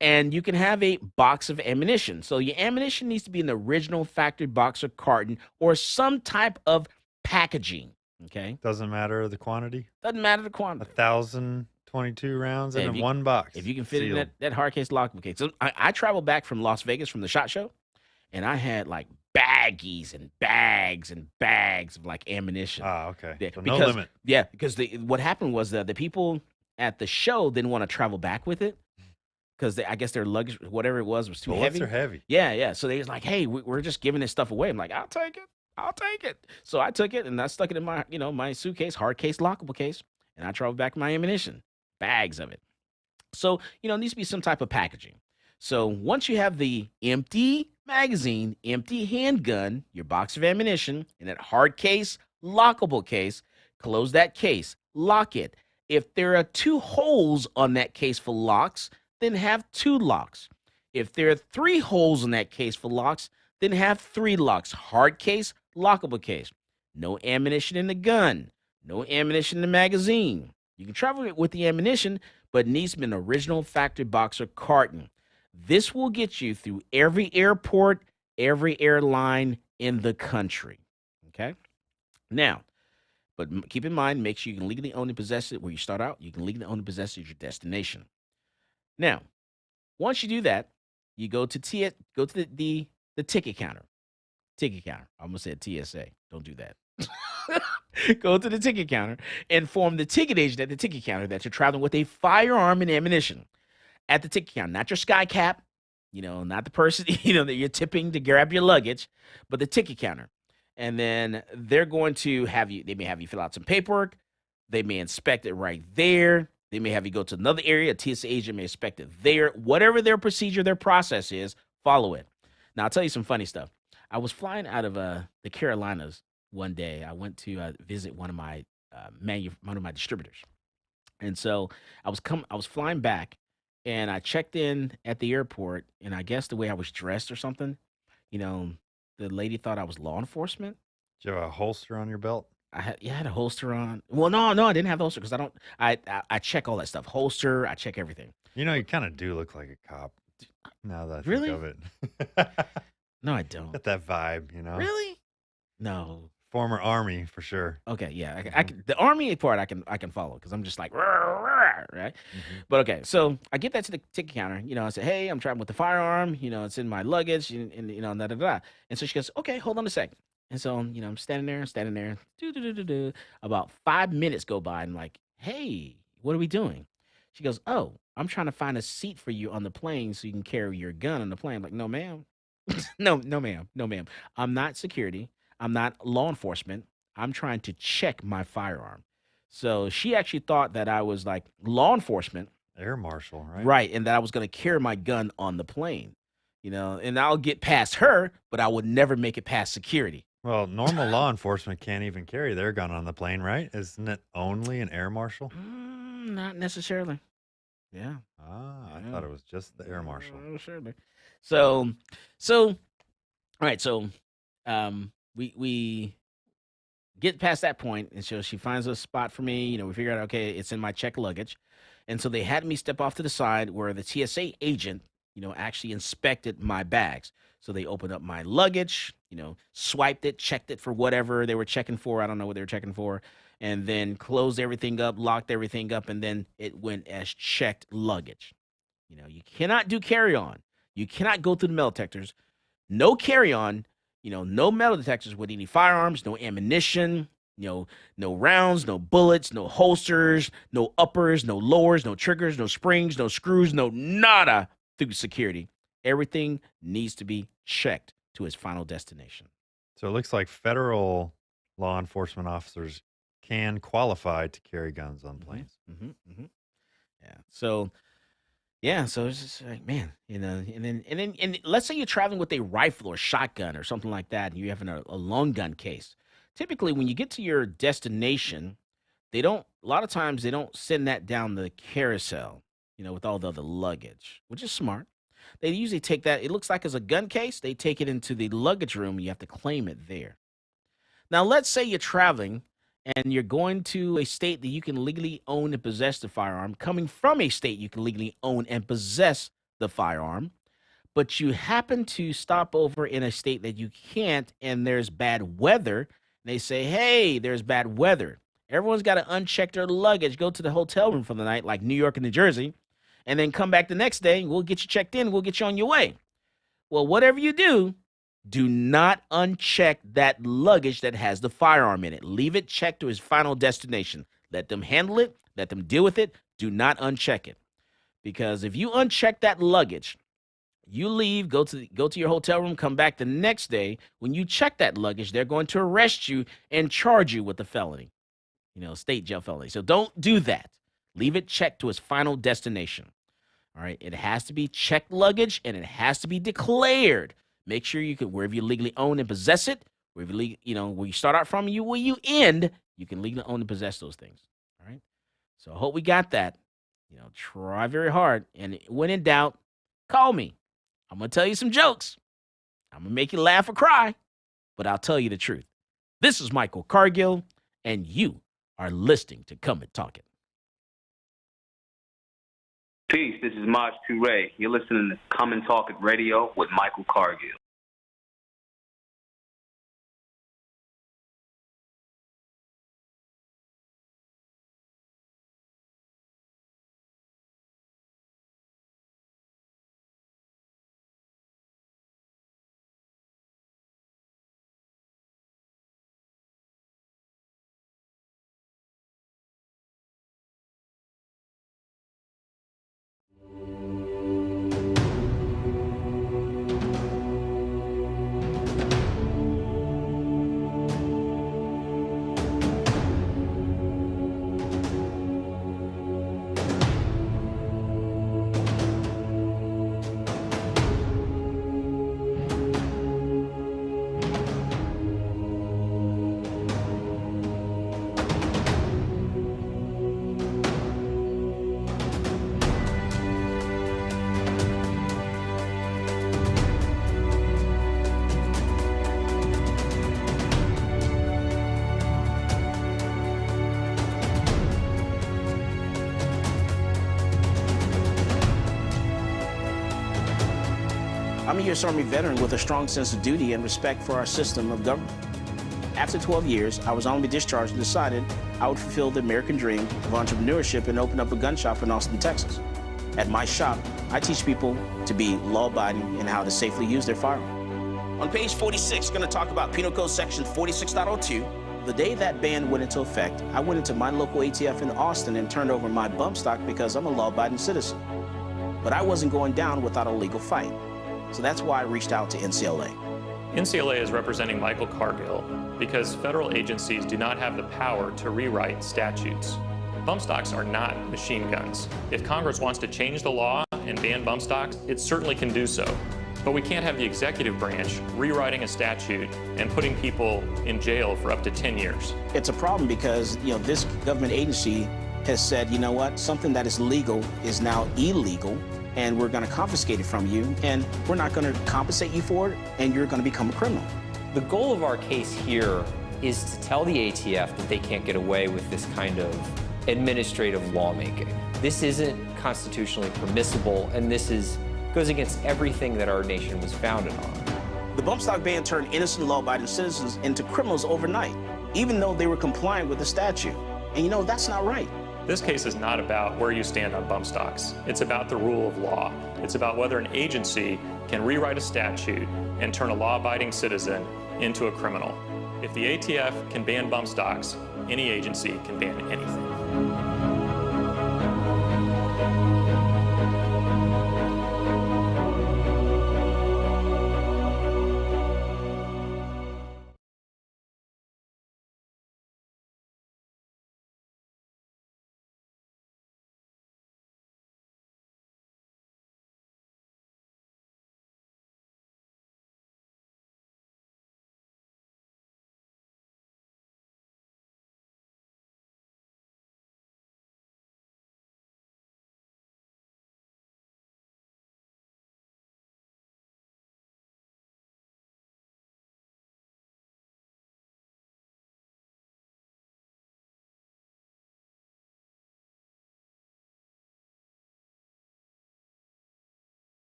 and you can have a box of ammunition. So your ammunition needs to be an original factory box or carton or some type of packaging. Okay. Doesn't matter the quantity. Doesn't matter the quantity. 1,022 rounds in one box. If you can fit it in that hard case, lockable case. So I traveled back from Las Vegas from the SHOT Show, and I had like baggies and bags of like ammunition. Ah, okay. Yeah, So no limit. Yeah, because what happened was that the people at the show didn't want to travel back with it because I guess their luggage, whatever it was too heavy. Bullets are heavy. Yeah. So they was like, hey, we're just giving this stuff away. I'm like, I'll take it. So I took it and I stuck it in my, my suitcase, hard case, lockable case, and I traveled back with my ammunition, bags of it. So, it needs to be some type of packaging. So once you have the empty magazine, empty handgun, your box of ammunition, and that hard case, lockable case, close that case, lock it. If there are 2 holes on that case for locks, then have 2 locks. If there are 3 holes in that case for locks, then have 3 locks. Hard case, lockable case. No ammunition in the gun. No ammunition in the magazine. You can travel with the ammunition, but it needs to be an original factory box or carton. This will get you through every airport, every airline in the country. Okay? Now, but keep in mind, make sure you can legally own and possess it where you start out. You can legally own and possess it at your destination. Now, once you do that, you go to the ticket counter. Ticket counter. I almost said TSA. Don't do that. Go to the ticket counter, inform the ticket agent at the ticket counter that you're traveling with a firearm and ammunition at the ticket counter, not your sky cap, not the person, that you're tipping to grab your luggage, but the ticket counter. And then they're going to they may have you fill out some paperwork. They may inspect it right there. They may have you go to another area. A TSA agent may inspect it there. Whatever their procedure, their process is, follow it. Now, I'll tell you some funny stuff. I was flying out of the Carolinas one day. I went to visit one of my distributors. And so I was flying back, and I checked in at the airport, and I guess the way I was dressed or something, the lady thought I was law enforcement. Did you have a holster on your belt? I had a holster on. Well, no, I didn't have the holster because I check all that stuff. Holster, I check everything. You kind of do look like a cop now that I Really? think of it. No, I don't. Got that vibe, Really? No. Former Army for sure. Okay, yeah. I can, the Army part I can follow because I'm just like, right? Mm-hmm. But okay, so I get that to the ticket counter. I say, hey, I'm traveling with the firearm. it's in my luggage, and da da da. And so she goes, okay, hold on a second. And so, I'm standing there. About 5 minutes go by, and I'm like, hey, what are we doing? She goes, oh, I'm trying to find a seat for you on the plane so you can carry your gun on the plane. I'm like, no, ma'am. No, ma'am. I'm not security. I'm not law enforcement. I'm trying to check my firearm. So she actually thought that I was like law enforcement. Air marshal, right? Right, and that I was going to carry my gun on the plane, and I'll get past her, but I would never make it past security. Well, normal law enforcement can't even carry their gun on the plane, right? Isn't it only an air marshal? Not necessarily. Yeah. I thought it was just the air marshal. Certainly. So, all right. So, we get past that point, and so she finds a spot for me. We figure out, okay, it's in my checked luggage. And so they had me step off to the side where the TSA agent, actually inspected my bags. So they opened up my luggage, swiped it, checked it for whatever they were checking for. I don't know what they were checking for. And then closed everything up, locked everything up, and then it went as checked luggage. You cannot do carry-on. You cannot go through the metal detectors. No carry-on, no metal detectors with any firearms, no ammunition, no rounds, no bullets, no holsters, no uppers, no lowers, no triggers, no springs, no screws, no nada through security. Everything needs to be checked to its final destination. So it looks like federal law enforcement officers can qualify to carry guns on planes. Yeah. So it's just like, man, and then let's say you're traveling with a rifle or shotgun or something like that, and you're having a long gun case. Typically, when you get to your destination, a lot of times they don't send that down the carousel, with all the other luggage, which is smart. They usually take that, it looks like as a gun case, they take it into the luggage room, and you have to claim it there. Now, let's say you're traveling and you're going to a state that you can legally own and possess the firearm, coming from a state you can legally own and possess the firearm, but you happen to stop over in a state that you can't, and there's bad weather. They say, hey, there's bad weather. Everyone's got to uncheck their luggage, go to the hotel room for the night, like New York and New Jersey, and then come back the next day. We'll get you checked in. We'll get you on your way. Well, whatever you do not uncheck that luggage that has the firearm in it. Leave it checked to its final destination. Let them handle it. Let them deal with it. Do not uncheck it. Because if you uncheck that luggage, you leave, go to your hotel room, come back the next day. When you check that luggage, they're going to arrest you and charge you with a felony, state jail felony. So don't do that. Leave it checked to its final destination. All right. It has to be checked luggage, and it has to be declared. Make sure you can, wherever you legally own and possess it, wherever where you start out from, where you end, you can legally own and possess those things. All right. So I hope we got that. Try very hard. And when in doubt, call me. I'm going to tell you some jokes. I'm going to make you laugh or cry, but I'll tell you the truth. This is Michael Cargill, and you are listening to Come and Talk It. Peace, this is Maj Toure. You're listening to Come and Talk It Radio with Michael Cargill. I'm a U.S. Army veteran with a strong sense of duty and respect for our system of government. After 12 years, I was Army discharged and decided I would fulfill the American dream of entrepreneurship and open up a gun shop in Austin, Texas. At my shop, I teach people to be law-abiding and how to safely use their firearm. On page 46, going to talk about Penal Code Section 46.02. The day that ban went into effect, I went into my local ATF in Austin and turned over my bump stock because I'm a law-abiding citizen. But I wasn't going down without a legal fight. So that's why I reached out to NCLA. NCLA is representing Michael Cargill because federal agencies do not have the power to rewrite statutes. Bump stocks are not machine guns. If Congress wants to change the law and ban bump stocks, it certainly can do so. But we can't have the executive branch rewriting a statute and putting people in jail for up to 10 years. It's a problem because, this government agency has said, you know what, something that is legal is now illegal, and we're going to confiscate it from you, and we're not going to compensate you for it, and you're going to become a criminal. The goal of our case here is to tell the ATF that they can't get away with this kind of administrative lawmaking. This isn't constitutionally permissible, and this goes against everything that our nation was founded on. The bump stock ban turned innocent law-abiding citizens into criminals overnight, even though they were compliant with the statute. And that's not right. This case is not about where you stand on bump stocks. It's about the rule of law. It's about whether an agency can rewrite a statute and turn a law-abiding citizen into a criminal. If the ATF can ban bump stocks, any agency can ban anything.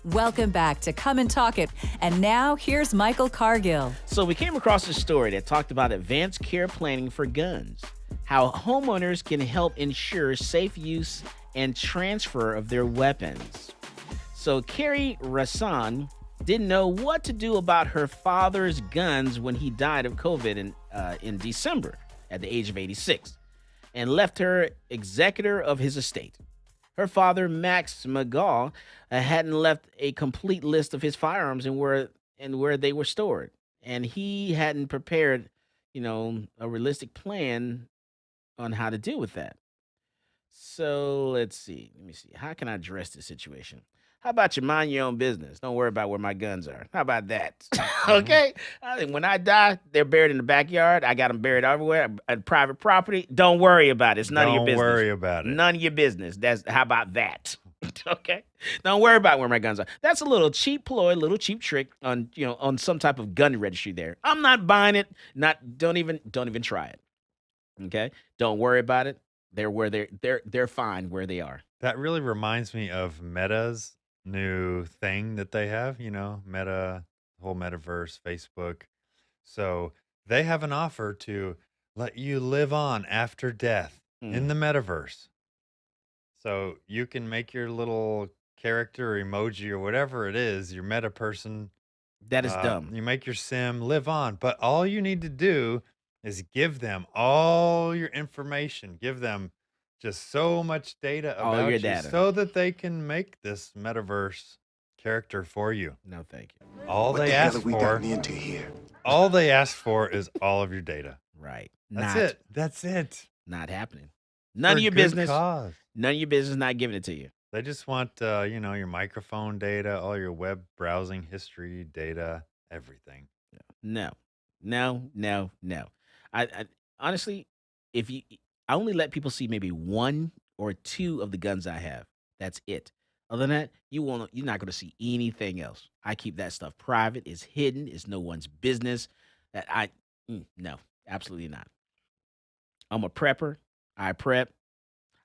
Welcome back to Come and Talk It. And now here's Michael Cargill. So we came across a story that talked about advanced care planning for guns, how homeowners can help ensure safe use and transfer of their weapons. So Carrie Rassan didn't know what to do about her father's guns when he died of COVID in December at the age of 86, and left her executor of his estate. Her father, Max McGaw, hadn't left a complete list of his firearms and where they were stored, and he hadn't prepared, a realistic plan on how to deal with that. So let's see. Let me see. How can I address this situation? How about you mind your own business? Don't worry about where my guns are. How about that? Okay? I think when I die, they're buried in the backyard. I got them buried everywhere at private property. Don't worry about it. It's none of your business. Don't worry about it. None of your business. How about that? Okay? Don't worry about where my guns are. That's a little cheap ploy, a little cheap trick on some type of gun registry there. I'm not buying it. Don't even try it. Okay? Don't worry about it. They're fine where they are. That really reminds me of Meta's new thing that they have, Meta, whole metaverse, Facebook. So they have an offer to let you live on after death in the metaverse. So you can make your little character or emoji or whatever it is, your meta person. That is dumb. You make your sim live on, but all you need to do is give them all your information, give them just so much data All about your you data. so that they can make this metaverse character for you. No, thank you. All What they the hell ask have we for, gotten into here? all they ask for is all of your data. Right. That's it. That's it. Not happening. None For of your good business. cause. None of your business not giving it to you. They just want, your microphone data, all your web browsing history data, everything. No. I honestly, I only let people see maybe one or two of the guns I have. That's it. Other than that, you're not going to see anything else. I keep that stuff private. It's hidden. It's no one's business. No, absolutely not. I'm a prepper. I prep.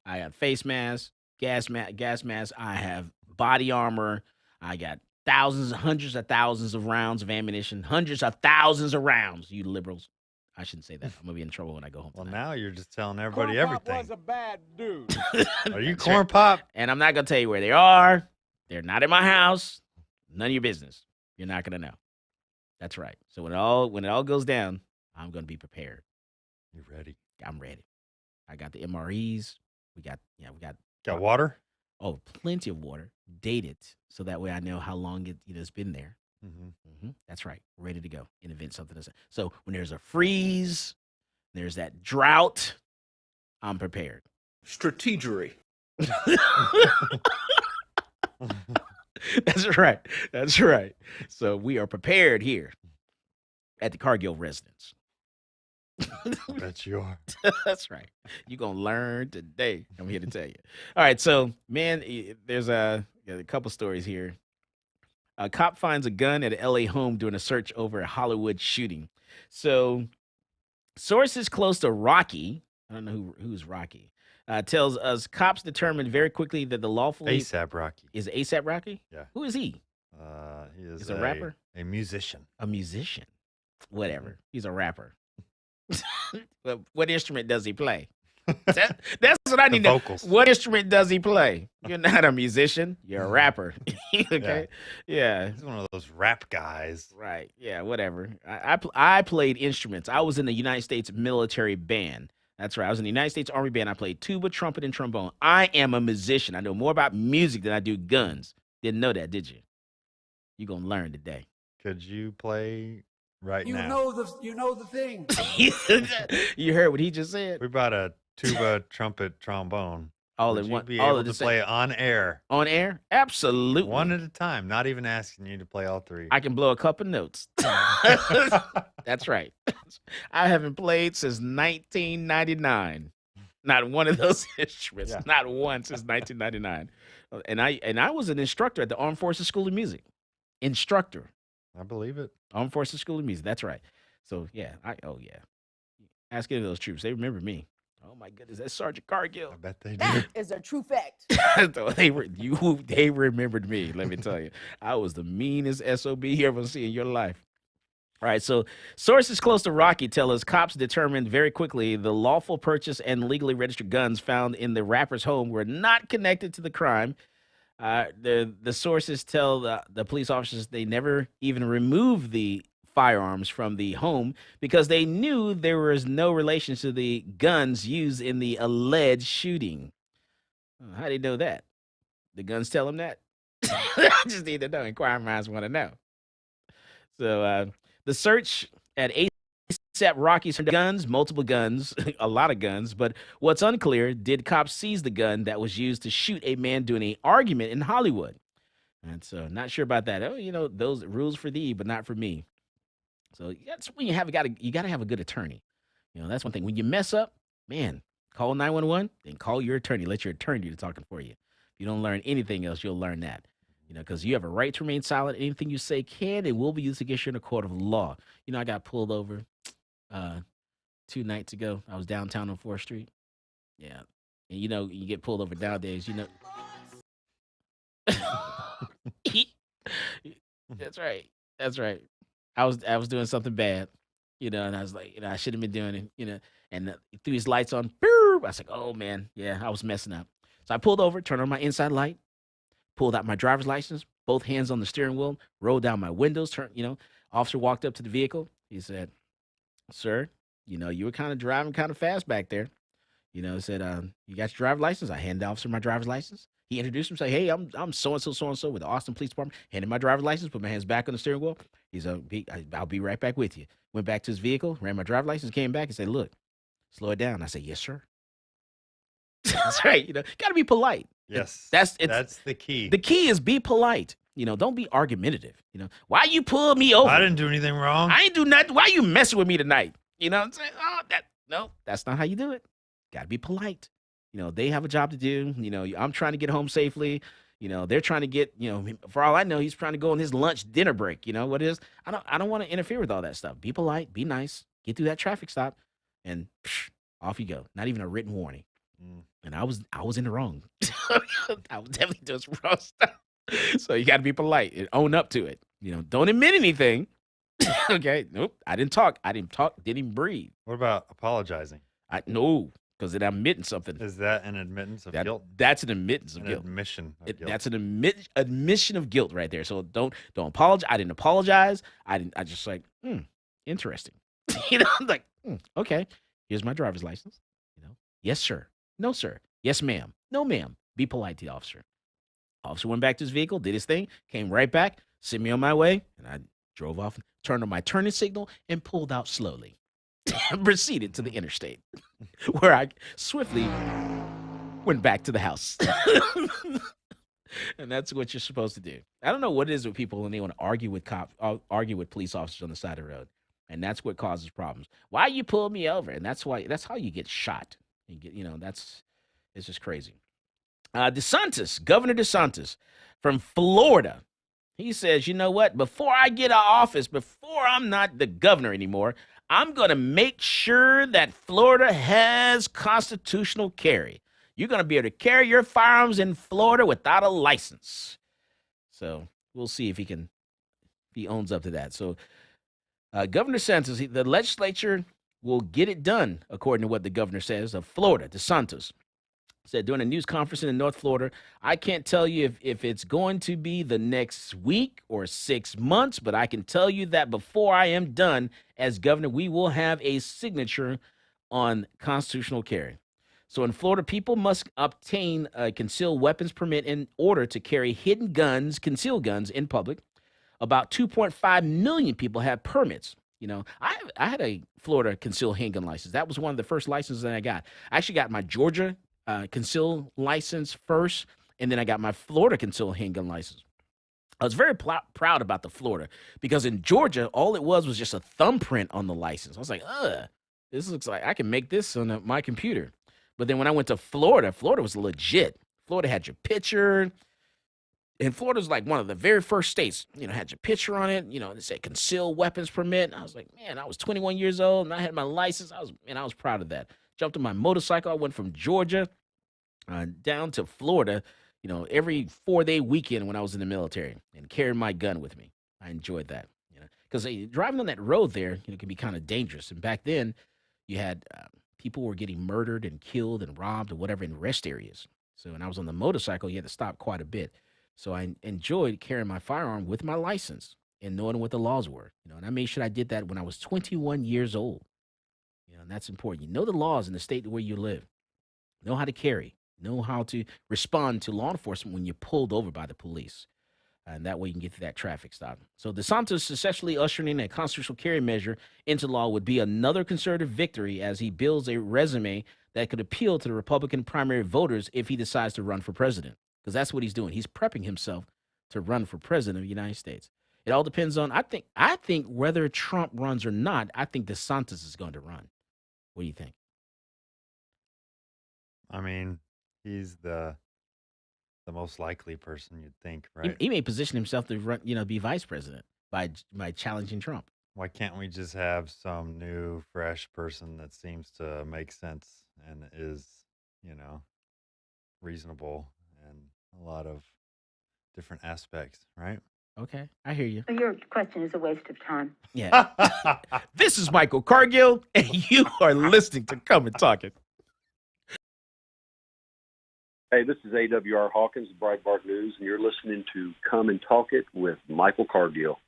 I got face masks, gas masks. I have body armor. I got hundreds of thousands of rounds of ammunition, hundreds of thousands of rounds. You liberals. I shouldn't say that. I'm gonna be in trouble when I go home. Well, tonight. now you're just telling everybody Corn Pop everything. was a bad dude. Are you Corn Pop? And I'm not gonna tell you where they are. They're not in my house. None of your business. You're not gonna know. That's right. So when it all goes down, I'm gonna be prepared. You ready? I'm ready. I got the MREs. We got Got water? Oh, plenty of water. Date it so that way I know how long it's been there. That's right. Ready to go in event something is. So when there's a freeze, there's that drought, I'm prepared. Strategery. That's right. That's right. So we are prepared here at the Cargill residence. I bet you are. That's right. You're going to learn today. I'm here to tell you. All right. So, man, there's a couple stories here. A cop finds a gun at an L.A. home during a search over a Hollywood shooting. So, sources close to Rocky, I don't know who's Rocky, tells us cops determined very quickly that the lawfully... ASAP Rocky. Is it ASAP Rocky? Yeah. Who is he? He is a rapper? A musician. A musician. Whatever. He's a rapper. What instrument does he play? That's what I need to know. Vocals. What instrument does he play? You're not a musician. You're a rapper. Okay. Yeah. He's one of those rap guys. Right. Yeah. Whatever. I played instruments. I was in the United States military band. That's right. I was in the United States Army band. I played tuba, trumpet, and trombone. I am a musician. I know more about music than I do guns. Didn't know that, did you? You're gonna learn today. Could you play right now? You know the thing. You heard what he just said? We brought a tuba, trumpet, trombone. All Would in you one. be all able at the to play on air? On air? Absolutely. One at a time. Not even asking you to play all three. I can blow a couple notes. That's right. I haven't played since 1999. Not one of those instruments. Yeah. Not one since 1999. And I was an instructor at the Armed Forces School of Music. Instructor. I believe it. Armed Forces School of Music. That's right. So yeah. Ask any of those troops. They remember me. Oh my goodness, that's Sergeant Cargill. I bet they do. That is a true fact. They remembered me. Let me tell you, I was the meanest SOB you ever see in your life. All right, so sources close to Rocky tell us cops determined very quickly the lawful purchase and legally registered guns found in the rapper's home were not connected to the crime. The sources tell the police officers they never even removed the firearms from the home because they knew there was no relation to the guns used in the alleged shooting. How do you know that? The guns tell them that? I just need to know. Inquiring minds want to know. So the search at ASAP Rocky's guns, multiple guns, a lot of guns, but what's unclear, did cops seize the gun that was used to shoot a man during an argument in Hollywood? And so not sure about that. Oh, those rules for thee, but not for me. So that's when you got to have a good attorney. That's one thing. When you mess up, man, call 911, then call your attorney. Let your attorney do the talking for you. If you don't learn anything else, you'll learn that. Because you have a right to remain silent. Anything you say can and will be used against you in a court of law. I got pulled over 2 nights ago. I was downtown on 4th Street. Yeah. And you get pulled over nowadays, That's right. That's right. I was doing something bad, and I was like, I shouldn't have been doing it, and he threw his lights on. I was like, oh man, yeah, I was messing up. So I pulled over, turned on my inside light, pulled out my driver's license, both hands on the steering wheel, rolled down my windows, officer walked up to the vehicle. He said, sir, you were kind of driving kind of fast back there. Said, you got your driver's license? I handed the officer my driver's license. He introduced himself. Hey, I'm so-and-so with the Austin Police Department. Handed my driver's license, put my hands back on the steering wheel. He said, I'll be right back with you. Went back to his vehicle, ran my driver's license, came back and said, look, slow it down. I said, yes, sir. That's right. Got to be polite. Yes. That's the key. The key is be polite. Don't be argumentative. Why you pull me over? I didn't do anything wrong. I ain't do nothing. Why you messing with me tonight? You know what I'm saying? No, that's not how you do it. Got to be polite. They have a job to do. I'm trying to get home safely. They're trying to get, for all I know, he's trying to go on his lunch dinner break. What it is? I don't want to interfere with all that stuff. Be polite, be nice, get through that traffic stop, and off you go. Not even a written warning. And I was in the wrong. I was definitely doing some wrong stuff. So you got to be polite and own up to it. Don't admit anything. Okay. Nope. I didn't talk. Didn't even breathe. What about apologizing? No, because I'm admitting something. Is that an admittance of guilt? That's an admittance of guilt. Admission of guilt. That's an admission of guilt right there. So don't apologize. I didn't apologize. I just like, interesting. Like, okay, here's my driver's license. Yes, sir. No, sir. Yes, ma'am. No, ma'am. Be polite to the officer. Officer went back to his vehicle, did his thing, came right back, sent me on my way, and I drove off, turned on my turning signal, and pulled out slowly. Proceeded to the interstate, where I swiftly went back to the house. And that's what you're supposed to do. I don't know what it is with people when they want to argue with police officers on the side of the road, and that's what causes problems. Why you pull me over? And that's how you get shot. It's just crazy. Governor DeSantis from Florida, he says, you know what? Before I get out of office, before I'm not the governor anymore, I'm going to make sure that Florida has constitutional carry. You're going to be able to carry your firearms in Florida without a license. So we'll see if he owns up to that. So Governor DeSantis, the legislature will get it done, according to what the governor says of Florida. DeSantis said during a news conference in North Florida, I can't tell you if it's going to be the next week or 6 months, but I can tell you that before I am done as governor, we will have a signature on constitutional carry. So in Florida, people must obtain a concealed weapons permit in order to carry hidden guns, concealed guns in public. About 2.5 million people have permits. I had a Florida concealed handgun license. That was one of the first licenses that I got. I actually got my Georgia concealed license first, and then I got my Florida concealed handgun license. I was very proud about the Florida because in Georgia, all it was just a thumbprint on the license. I was like, this looks like I can make this on my computer. But then when I went to Florida, Florida was legit. Florida had your picture, and Florida's like one of the very first states, had your picture on it, it said concealed weapons permit. And I was like, man, I was 21 years old and I had my license. I was proud of that. Jumped on my motorcycle. I went from Georgia down to Florida, every 4-day weekend when I was in the military and carried my gun with me. I enjoyed that, because driving on that road there, can be kind of dangerous. And back then you had people were getting murdered and killed and robbed or whatever in rest areas. So when I was on the motorcycle, you had to stop quite a bit. So I enjoyed carrying my firearm with my license and knowing what the laws were, and I made sure I did that when I was 21 years old. And that's important. You know the laws in the state where you live. Know how to carry. Know how to respond to law enforcement when you're pulled over by the police. And that way you can get to that traffic stop. So DeSantis successfully ushering in a constitutional carry measure into law would be another conservative victory as he builds a resume that could appeal to the Republican primary voters if he decides to run for president. Because that's what he's doing. He's prepping himself to run for president of the United States. It all depends on, I think whether Trump runs or not, I think DeSantis is going to run. What do you think? I mean, he's the most likely person you'd think, right? He may position himself to run, be vice president by challenging Trump. Why can't we just have some new, fresh person that seems to make sense and is, reasonable and a lot of different aspects, right? Okay, I hear you. Your question is a waste of time. Yeah. This is Michael Cargill, and you are listening to Come and Talk It. Hey, this is AWR Hawkins, Breitbart News, and you're listening to Come and Talk It with Michael Cargill.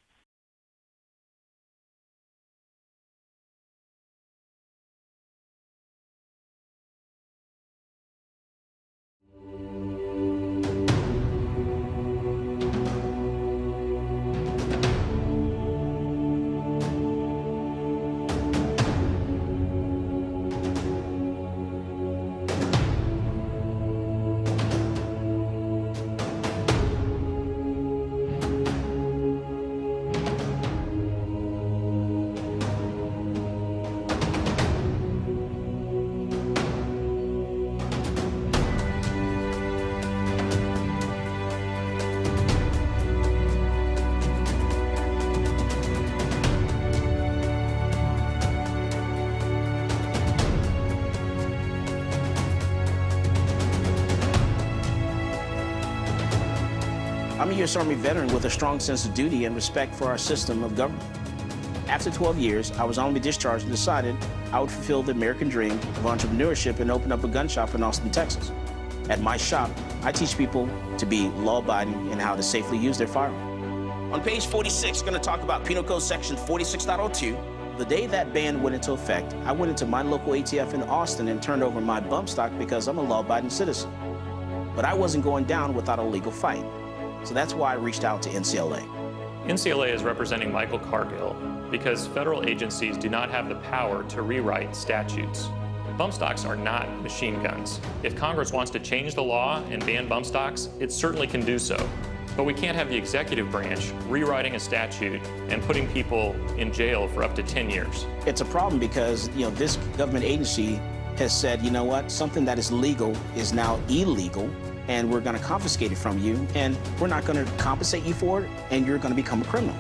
U.S. Army veteran with a strong sense of duty and respect for our system of government. After 12 years, I was honorably discharged and decided I would fulfill the American dream of entrepreneurship and open up a gun shop in Austin, Texas. At my shop, I teach people to be law-abiding and how to safely use their firearm. On page 46, we're going to talk about Penal Code Section 46.02. The day that ban went into effect, I went into my local ATF in Austin and turned over my bump stock because I'm a law-abiding citizen. But I wasn't going down without a legal fight. So that's why I reached out to NCLA. NCLA is representing Michael Cargill because federal agencies do not have the power to rewrite statutes. Bump stocks are not machine guns. If Congress wants to change the law and ban bump stocks, it certainly can do so. But we can't have the executive branch rewriting a statute and putting people in jail for up to 10 years. It's a problem because, this government agency has said, you know what, something that is legal is now illegal, and we're going to confiscate it from you, and we're not going to compensate you for it, and you're going to become a criminal.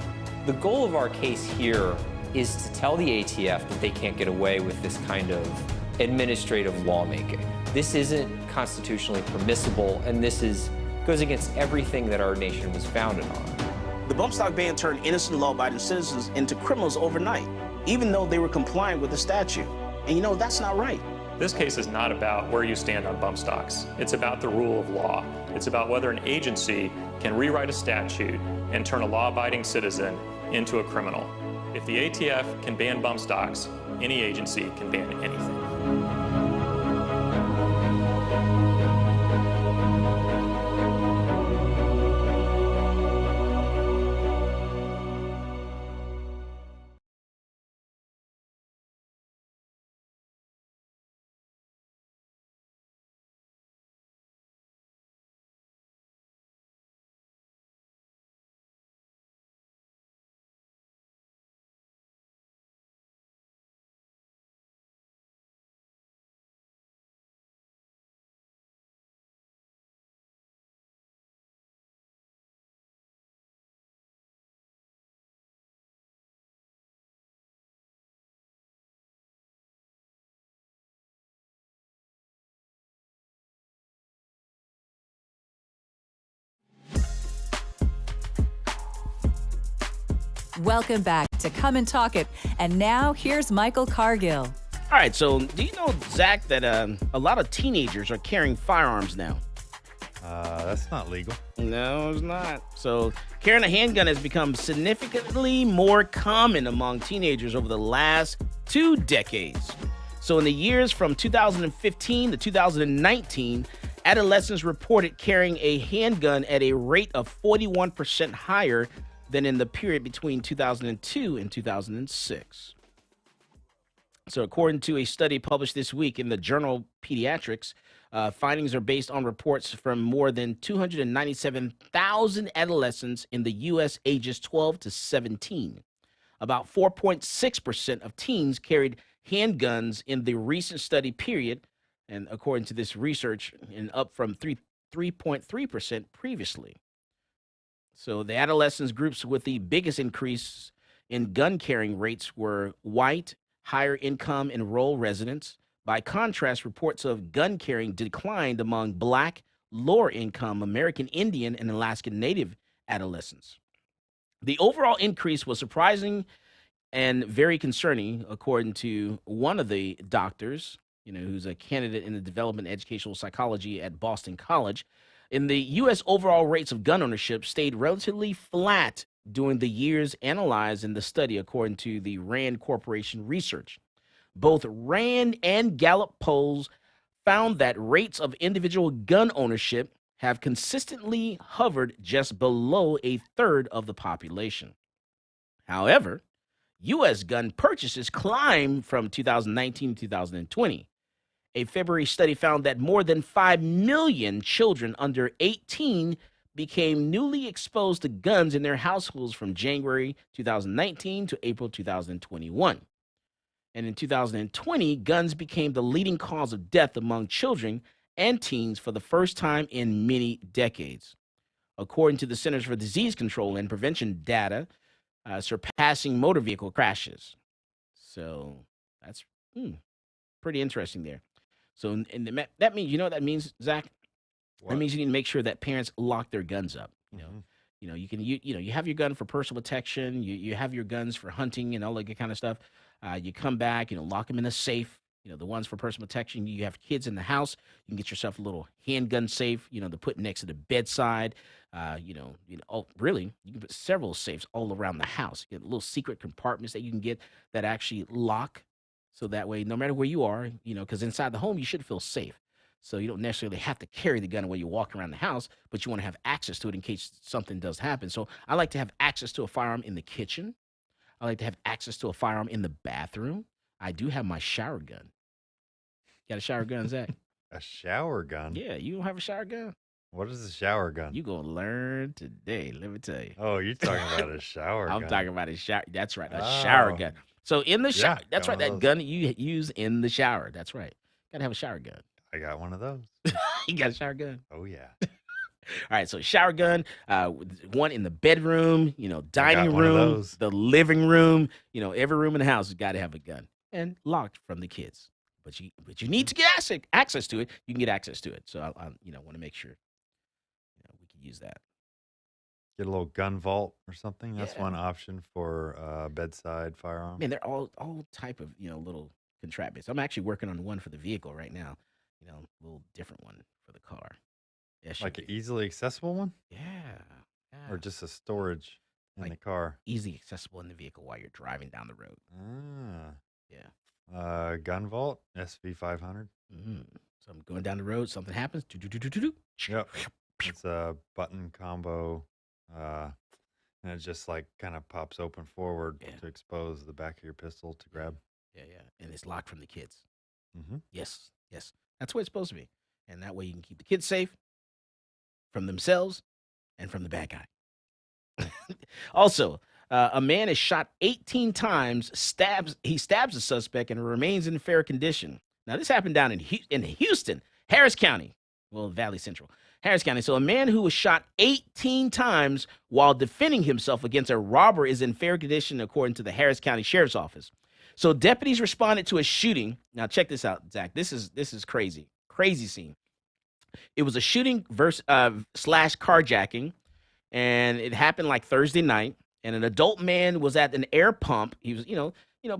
The goal of our case here is to tell the ATF that they can't get away with this kind of administrative lawmaking. This isn't constitutionally permissible, and this goes against everything that our nation was founded on. The bump stock ban turned innocent law-abiding citizens into criminals overnight, even though they were complying with the statute. And that's not right. This case is not about where you stand on bump stocks. It's about the rule of law. It's about whether an agency can rewrite a statute and turn a law-abiding citizen into a criminal. If the ATF can ban bump stocks, any agency can ban anything. Welcome back to Come and Talk It. And now here's Michael Cargill. All right, so do you know, Zach, that a lot of teenagers are carrying firearms now? That's not legal. No, it's not. So carrying a handgun has become significantly more common among teenagers over the last 2 decades. So in the years from 2015 to 2019, adolescents reported carrying a handgun at a rate of 41% higher than in the period between 2002 and 2006. So according to a study published this week in the journal Pediatrics, findings are based on reports from more than 297,000 adolescents in the U.S. ages 12 to 17. About 4.6% of teens carried handguns in the recent study period, and according to this research, and up from 3.3% previously. So the adolescents groups with the biggest increase in gun carrying rates were white, higher income and rural residents. By contrast, reports of gun carrying declined among Black, lower income American Indian and Alaskan Native adolescents. The overall increase was surprising and very concerning, according to one of the doctors, who's a candidate in the development educational psychology at Boston College. In the U.S., overall rates of gun ownership stayed relatively flat during the years analyzed in the study, according to the RAND Corporation research. Both RAND and Gallup polls found that rates of individual gun ownership have consistently hovered just below a third of the population. However, U.S. gun purchases climbed from 2019 to 2020. A February study found that more than 5 million children under 18 became newly exposed to guns in their households from January 2019 to April 2021. And in 2020, guns became the leading cause of death among children and teens for the first time in many decades. According to the Centers for Disease Control and Prevention data, surpassing motor vehicle crashes. So that's pretty interesting there. So and that means, you know what that means, Zach? What? That means you need to make sure that parents lock their guns up. You have your gun for personal protection. You have your guns for hunting and all that good kind of stuff. You come back, lock them in a safe. The ones for personal protection. You have kids in the house. You can get yourself a little handgun safe, to put next to the bedside. Really, you can put several safes all around the house. You get little secret compartments that you can get that actually lock. So that way, no matter where you are, because inside the home, you should feel safe. So you don't necessarily have to carry the gun while you walk around the house, but you want to have access to it in case something does happen. So I like to have access to a firearm in the kitchen. I like to have access to a firearm in the bathroom. I do have my shower gun. Got a shower gun, Zach? A shower gun? Yeah, you don't have a shower gun? What is a shower gun? You going to learn today, let me tell you. Oh, you're talking about a shower gun. I'm talking about a shower. That's right, a shower gun. So in the shower, that's right, that gun that you use in the shower. That's right. Got to have a shower gun. I got one of those. You got a shower gun? Oh, yeah. All right, so shower gun, one in the bedroom, dining room, the living room, every room in the house has got to have a gun and locked from the kids. But you need to get access to it. You can get access to it. So I want to make sure we can use that. Get a little gun vault or something. That's one option for bedside firearm. Man, they're all type of little contraptions. I'm actually working on one for the vehicle right now. A little different one for the car. Like an easily accessible one? Yeah. Or just a storage in the car? Easy accessible in the vehicle while you're driving down the road. Yeah. Gun vault, SV500. So I'm going down the road. Something happens. Yep. It's a button combo. And it just kind of pops open forward to expose the back of your pistol to grab. Yeah. And it's locked from the kids. Mm-hmm. Yes. That's what it's supposed to be. And that way you can keep the kids safe from themselves and from the bad guy. Also, a man is shot 18 times, he stabs the suspect and remains in fair condition. Now, this happened down in Houston, Harris County. Well, Valley Central. Harris County. So a man who was shot 18 times while defending himself against a robber is in fair condition, according to the Harris County Sheriff's Office. So deputies responded to a shooting. Now, check this out, Zach. This is crazy. Crazy scene. It was a shooting slash carjacking, and it happened Thursday night. And an adult man was at an air pump. He was,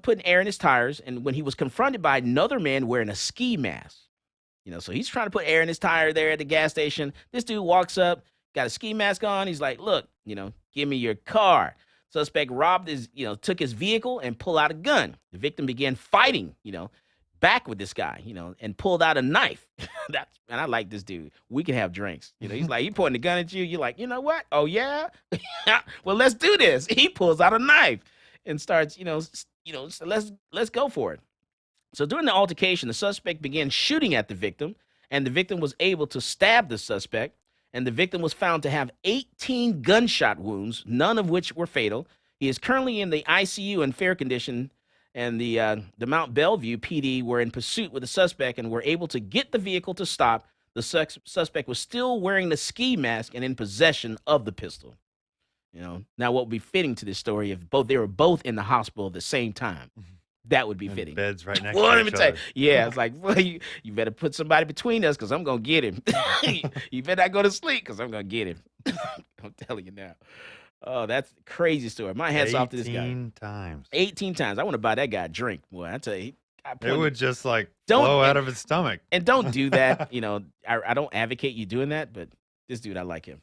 putting air in his tires. And when he was confronted by another man wearing a ski mask, so he's trying to put air in his tire there at the gas station. This dude walks up, got a ski mask on. He's like, look, give me your car. Suspect took his vehicle and pulled out a gun. The victim began fighting, back with this guy, and pulled out a knife. And I like this dude. We can have drinks. He's like, he pointing the gun at you. You're like, you know what? Oh, yeah? Well, let's do this. He pulls out a knife and starts, so let's go for it. So during the altercation, the suspect began shooting at the victim, and the victim was able to stab the suspect. And the victim was found to have 18 gunshot wounds, none of which were fatal. He is currently in the ICU in fair condition, and the Mount Bellevue PD were in pursuit with the suspect and were able to get the vehicle to stop. The suspect was still wearing the ski mask and in possession of the pistol. Now what would be fitting to this story if they were both in the hospital at the same time? That would be fitting. Beds right next to each other. Yeah, it's like, well, you better put somebody between us because I'm going to get him. You better not go to sleep because I'm going to get him. I'm telling you now. Oh, that's a crazy story. My hat's off to this guy. 18 times. 18 times. I want to buy that guy a drink. Boy, I tell you. It would just blow out of his stomach. And don't do that. I don't advocate you doing that, but this dude, I like him.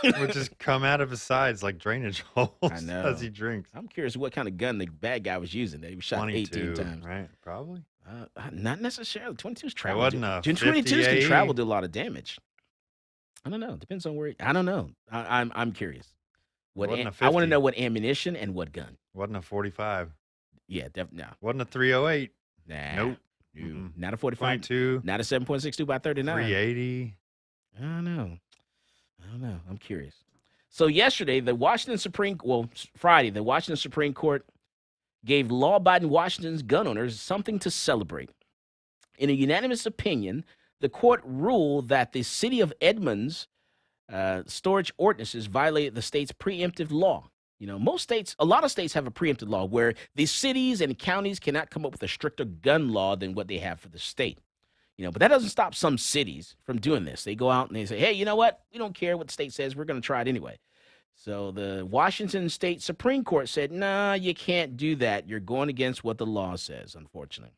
It would just come out of his sides like drainage holes I know. as he drinks. I'm curious what kind of gun the bad guy was using that he was shot 18 times. Right? Probably. Not necessarily. 22's travel. It wasn't a 22's can travel, do a lot of damage. I don't know. Depends on where. I don't know. I'm curious. I want to know what ammunition and what gun. Wasn't a 45. Yeah, definitely. No. Wasn't a 308. Nah. Nope. Not a 45. 22. Not a 7.62 by 39. 380. I don't know. I'm curious. So yesterday, Friday, the Washington Supreme Court gave law-abiding Washington's gun owners something to celebrate. In a unanimous opinion, the court ruled that the city of Edmonds storage ordinances violated the state's preemptive law. A lot of states have a preemptive law where the cities and counties cannot come up with a stricter gun law than what they have for the state. But that doesn't stop some cities from doing this. They go out and they say, hey, you know what? We don't care what the state says. We're going to try it anyway. So the Washington State Supreme Court said, nah, you can't do that. You're going against what the law says, unfortunately.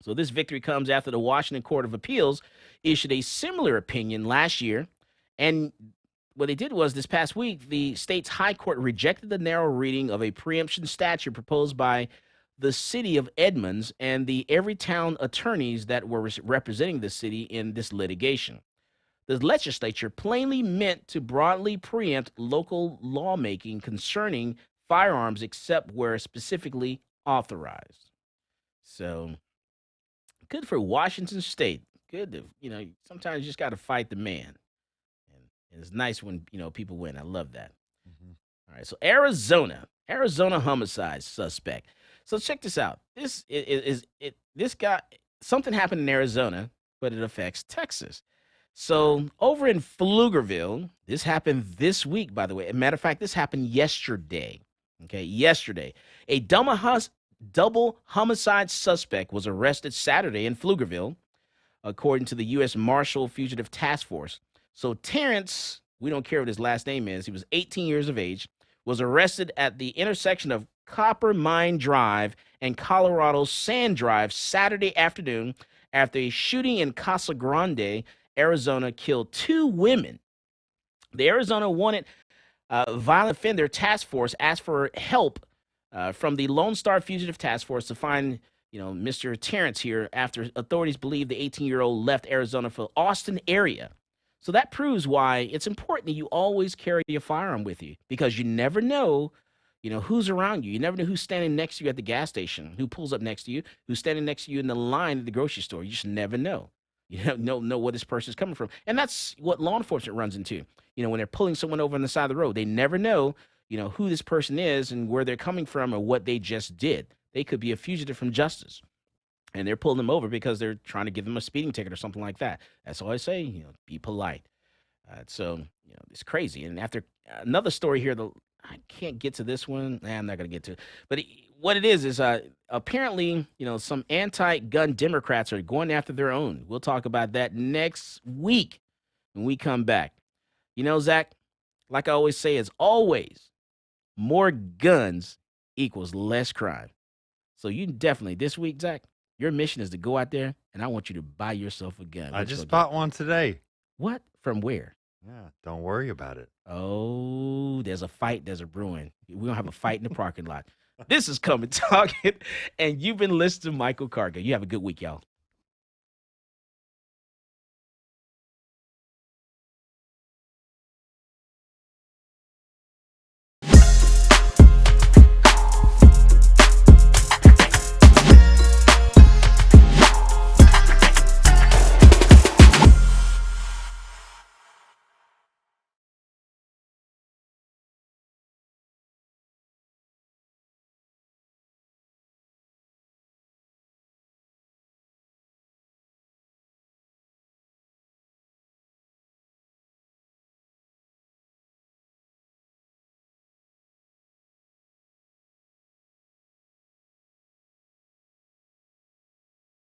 So this victory comes after the Washington Court of Appeals issued a similar opinion last year. And what they did was this past week, the state's high court rejected the narrow reading of a preemption statute proposed by the city of Edmonds and the Everytown attorneys that were representing the city in this litigation. The legislature plainly meant to broadly preempt local lawmaking concerning firearms except where specifically authorized. So good for Washington State. Good to, sometimes you just got to fight the man. And it's nice when, people win. I love that. Mm-hmm. All right. So Arizona homicide suspect. So check this out. This guy, something happened in Arizona, but it affects Texas. So over in Pflugerville, this happened this week, by the way. As a matter of fact, this happened yesterday. Okay, yesterday. A double homicide suspect was arrested Saturday in Pflugerville, according to the U.S. Marshal Fugitive Task Force. So Terrence, we don't care what his last name is, he was 18 years of age, was arrested at the intersection of Copper Mine Drive and Colorado Sand Drive Saturday afternoon after a shooting in Casa Grande, Arizona, killed 2 women. The Arizona Wanted Violent Offender Task Force asked for help from the Lone Star Fugitive Task Force to find, Mr. Terrence here after authorities believe the 18-year-old left Arizona for the Austin area. So that proves why it's important that you always carry your firearm with you, because you never know, who's around you. You never know who's standing next to you at the gas station, who pulls up next to you, who's standing next to you in the line at the grocery store. You just never know. You don't know where this person is coming from. And that's what law enforcement runs into. When they're pulling someone over on the side of the road, they never know, who this person is and where they're coming from or what they just did. They could be a fugitive from justice. And they're pulling them over because they're trying to give them a speeding ticket or something like that. That's all I say, be polite. So, it's crazy. And after another story here, I can't get to this one. I'm not going to get to it. But what it is apparently, some anti-gun Democrats are going after their own. We'll talk about that next week when we come back. Zach, like I always say, as always, more guns equals less crime. So you definitely, this week, Zach, your mission is to go out there, and I want you to buy yourself a gun. I just bought one today. What? From where? Yeah, don't worry about it. Oh, there's a fight. There's a brewing. We're going to have a fight in the parking lot. This is Come and Talk It, and you've been listening to Michael Cargill. You have a good week, y'all.